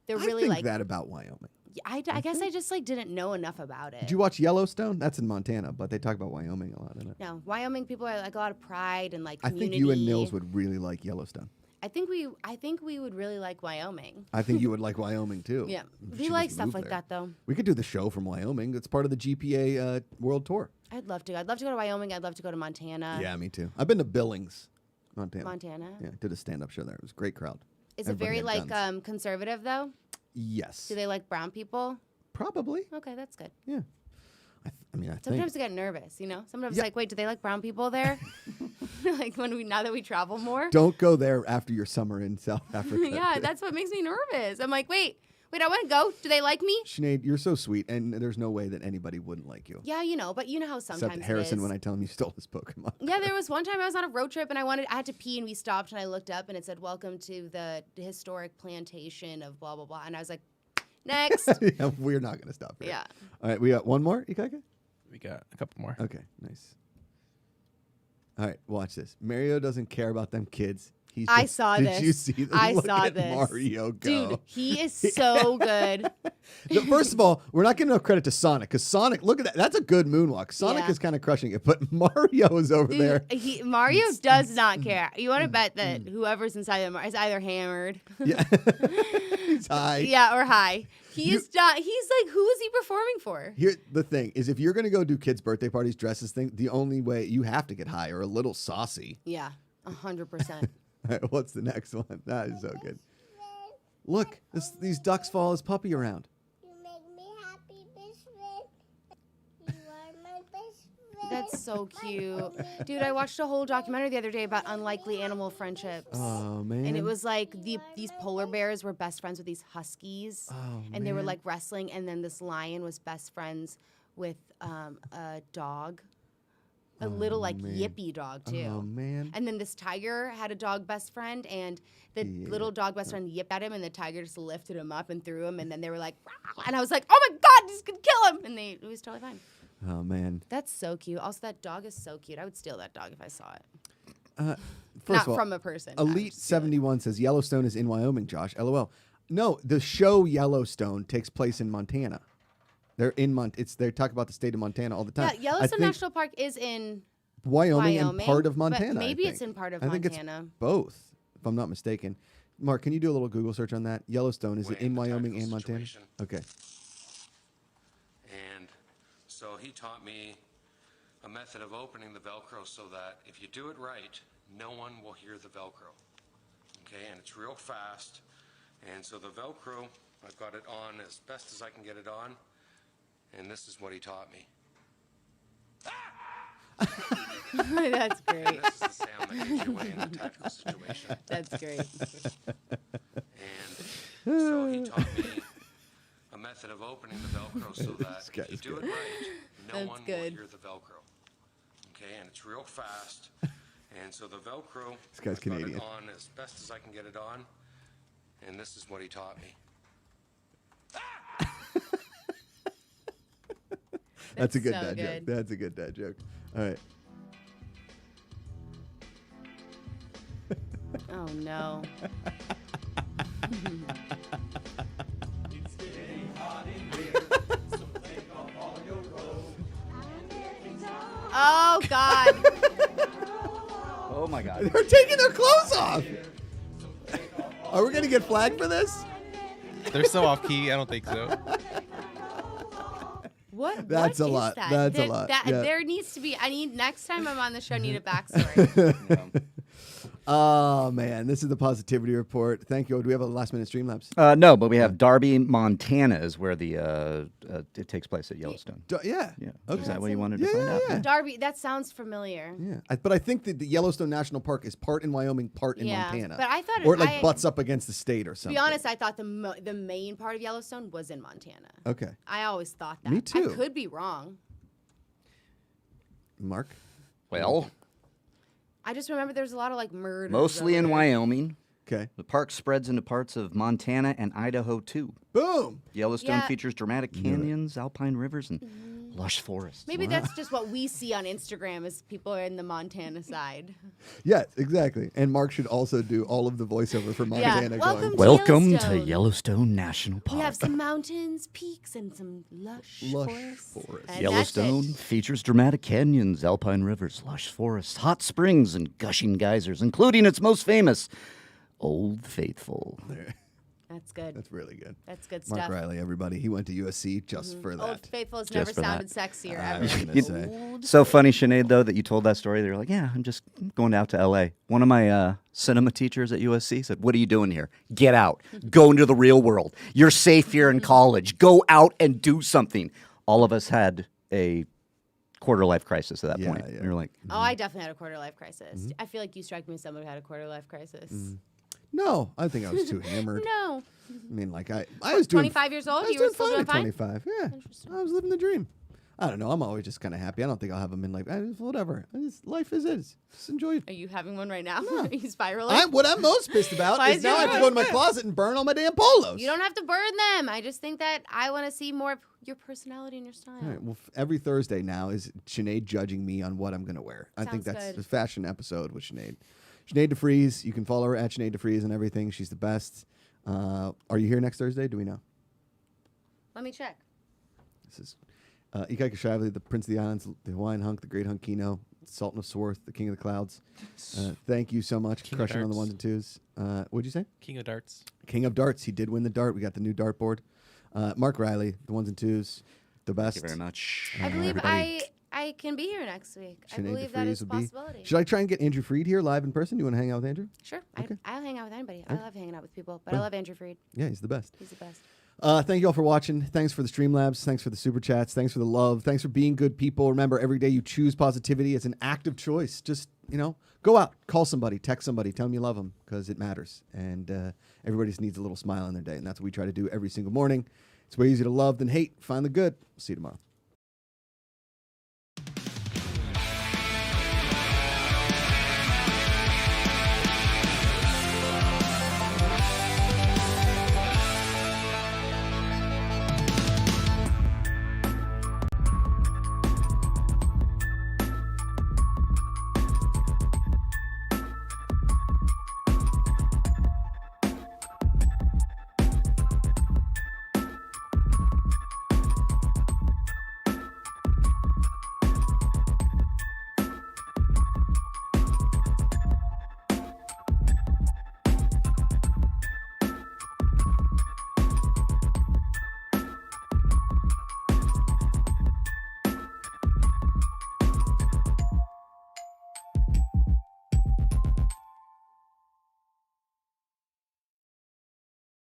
really I think like. that about Wyoming. I guess I just like didn't know enough about it. Did you watch Yellowstone? That's in Montana, but they talk about Wyoming a lot in it. No, Wyoming people are like a lot of pride and like I community. think you and Nils would really like Yellowstone. I think we would really like Wyoming. I think you would like Wyoming too. Yeah, We we should like just stuff move like there. that though. We could do the show from Wyoming. It's part of the GPA World Tour. I'd love to. I'd love to go to Wyoming. I'd love to go to Montana. Yeah, me too. I've been to Billings, Montana. Montana. Yeah, did a stand-up show there. It was a great crowd. Is Everybody it very had like guns. conservative though? Yes. Do they like brown people? Probably. Okay, that's good. Yeah. I mean, I Sometimes think. I get nervous, you know. Sometimes Yeah. like, wait, do they like brown people there? Like now that we travel more. Don't go there after your summer in South Africa. Yeah, that's what makes me nervous. I'm like, wait, I want to go. Do they like me? Sinead, you're so sweet, and there's no way that anybody wouldn't like you. Yeah, but you know how sometimes Except Harrison it is. when I tell him you stole his Pokemon. Yeah, there was one time I was on a road trip and I had to pee and we stopped and I looked up and it said, "Welcome to the historic plantation of blah blah blah," and I was like, next. Yeah, we're not going to stop here. Yeah. All right, we got one more, Ikaika? We got a couple more. Okay, nice. All right, watch this. Mario doesn't care about them kids. I saw did this. you see this? I Look saw at this. Mario go. Dude, he is so good. No, first of all, we're not giving enough credit to Sonic because Sonic, look at that. That's a good moonwalk. Sonic Yeah. is kind of crushing it, but Mario is over there. Dude, Mario does not care. You want to bet that whoever's inside him is either hammered. Yeah. He's high. Yeah, or high. He is not. He's like, who is he performing for? Here, the thing is, if you're going to go do kids' birthday parties, dresses thing, the only way you have to get high or a little saucy. Yeah, 100%. All right, what's the next one? That is so good. Look, these ducks follow his puppy around. You make me happy, best friend. You are my best friend. That's so cute. Dude, I watched a whole documentary the other day about unlikely animal friendships. Oh, man. And it was like these polar bears were best friends with these huskies. Oh, and they were man. like wrestling. And then this lion was best friends with a dog. A little like man. yippy dog too. Oh, man. And then this tiger had a dog best friend, and the little dog best friend yipped at him, and the tiger just lifted him up and threw him, and then they were like, "Rah!" And I was like, oh my God, this could kill him. And it was totally fine. Oh, man. That's so cute. Also, that dog is so cute. I would steal that dog if I saw it. First Not of all, from a person. I would Elite just steal it. 71 says Yellowstone is in Wyoming, Josh. LOL. No, the show Yellowstone takes place in Montana. They're in they talk about the state of Montana all the time. Yeah, Yellowstone National Park is in Wyoming and part of but Montana. maybe I it's think. in part of I think Montana. it's both, if I'm not mistaken. Mark, can you do a little Google search on that? Yellowstone, is it in Wyoming and Montana? Okay. And so he taught me a method of opening the Velcro so that if you do it right, no one will hear the Velcro. Okay, and it's real fast. And so the Velcro, I've got it on as best as I can get it on. And this is what he taught me. That's great. This is the sound that gives you away in a tactical situation. That's great. And so he taught me a method of opening the Velcro so that This guy's if you do good. it right, no That's one good. will hear the Velcro. Okay, and it's real fast. And so the Velcro, This guy's I've got Canadian. it on as best as I can get it on. And this is what he taught me. That's a good so dad joke. good. That's a good dad joke. All right. Oh no. Oh God. Oh my God. They're taking their clothes off. Are we going to get flagged for this? They're so off key. I don't think so. What? That's what a is lot. That? That's a lot. Yeah. There needs to be. Next time I'm on the show, I need a backstory. Oh, man. This is the Positivity Report. Thank you. Do we have a last minute Streamlabs? No, but we have Darby, Montana is where the it takes place at Yellowstone. Yeah. Yeah. Okay. Is that what you wanted to Yeah, find yeah, out? yeah. Darby, that sounds familiar. Yeah. But I think that the Yellowstone National Park is part in Wyoming, part in Yeah, Montana. but I thought Or it like I- butts up against the state or To something. be honest, I thought the main part of Yellowstone was in Montana. Okay. I always thought that. Me too. I could be wrong. Mark? Well, I just remember there's a lot of like murders. mostly over in there. Wyoming. Okay. The park spreads into parts of Montana and Idaho too. Boom. Yellowstone Yeah. features dramatic canyons, alpine rivers, and lush forests. Maybe that's just what we see on Instagram as people are in the Montana side. Yes, exactly. And Mark should also do all of the voiceover for Montana. Welcome going, to Welcome to Yellowstone. Yellowstone National Park. We have some mountains, peaks, and some lush forests. forest. And Yellowstone that's it. features dramatic canyons, alpine rivers, lush forests, hot springs, and gushing geysers, including its most famous, Old Faithful. That's good. That's really good. That's good Mark stuff. Riley, everybody. He went to USC just for that. Old Faithful has Just never for sounded that. sexier I ever. was gonna You- say. So funny, Sinead, though, that you told that story. They were like, yeah, I'm just going out to L.A. One of my cinema teachers at USC said, what are you doing here? Get out. Go into the real world. You're safe here in college. Go out and do something. All of us had a quarter-life crisis at that Yeah, point. yeah. We were like, Oh, I definitely had a quarter life crisis. I feel like you strike me as someone who had a quarter life crisis. No, I think I was too hammered. No. I mean, like I was doing 25 years old? I was You were doing still doing fine fine? at 25. Yeah, Interesting. I was living the dream. I don't know. I'm always just kind of happy. I don't think I'll have them in like whatever. Life is it. Just enjoy it. Are you having one right now? Are you spiraling? What I'm most pissed about Why is is now I your have to go in my closet and burn all my damn polos. You don't have to burn them. I just think that I want to see more of your personality and your style. All right, well, every Thursday now is Sinead judging me on what I'm going to wear. I think Sounds that's good. the fashion episode with Sinead. Sinead DeFries. You can follow her at Sinead DeFries and everything. She's the best. Are you here next Thursday? Do we know? Let me check. This is GPACharity, the Prince of the Islands, the Hawaiian Hunk, the Great Hunkino, Sultan of Swarth, the King of the Clouds. Thank you so much. King of Crushing on the Darts. ones and twos. What'd you say? King of Darts. King of Darts. He did win the dart. We got the new dartboard. Mark Riley, the ones and twos, the best. Thank you very much. I believe everybody. I can be here next week. I Sinead believe that DeFries is a would be- possibility. Should I try and get Andrew Freed here live in person? You want to hang out with Andrew? Sure. Okay. I'll hang out with anybody. I love hanging out with people, but I Well. love Andrew Freed. Yeah, he's the best. He's the best. Thank you all for watching. Thanks for the Streamlabs. Thanks for the Super Chats. Thanks for the love. Thanks for being good people. Remember, every day you choose positivity. It's an active choice. Just, go out, call somebody, text somebody, tell them you love them because it matters. And everybody just needs a little smile in their day. And that's what we try to do every single morning. It's way easier to love than hate. Find the good. See you tomorrow.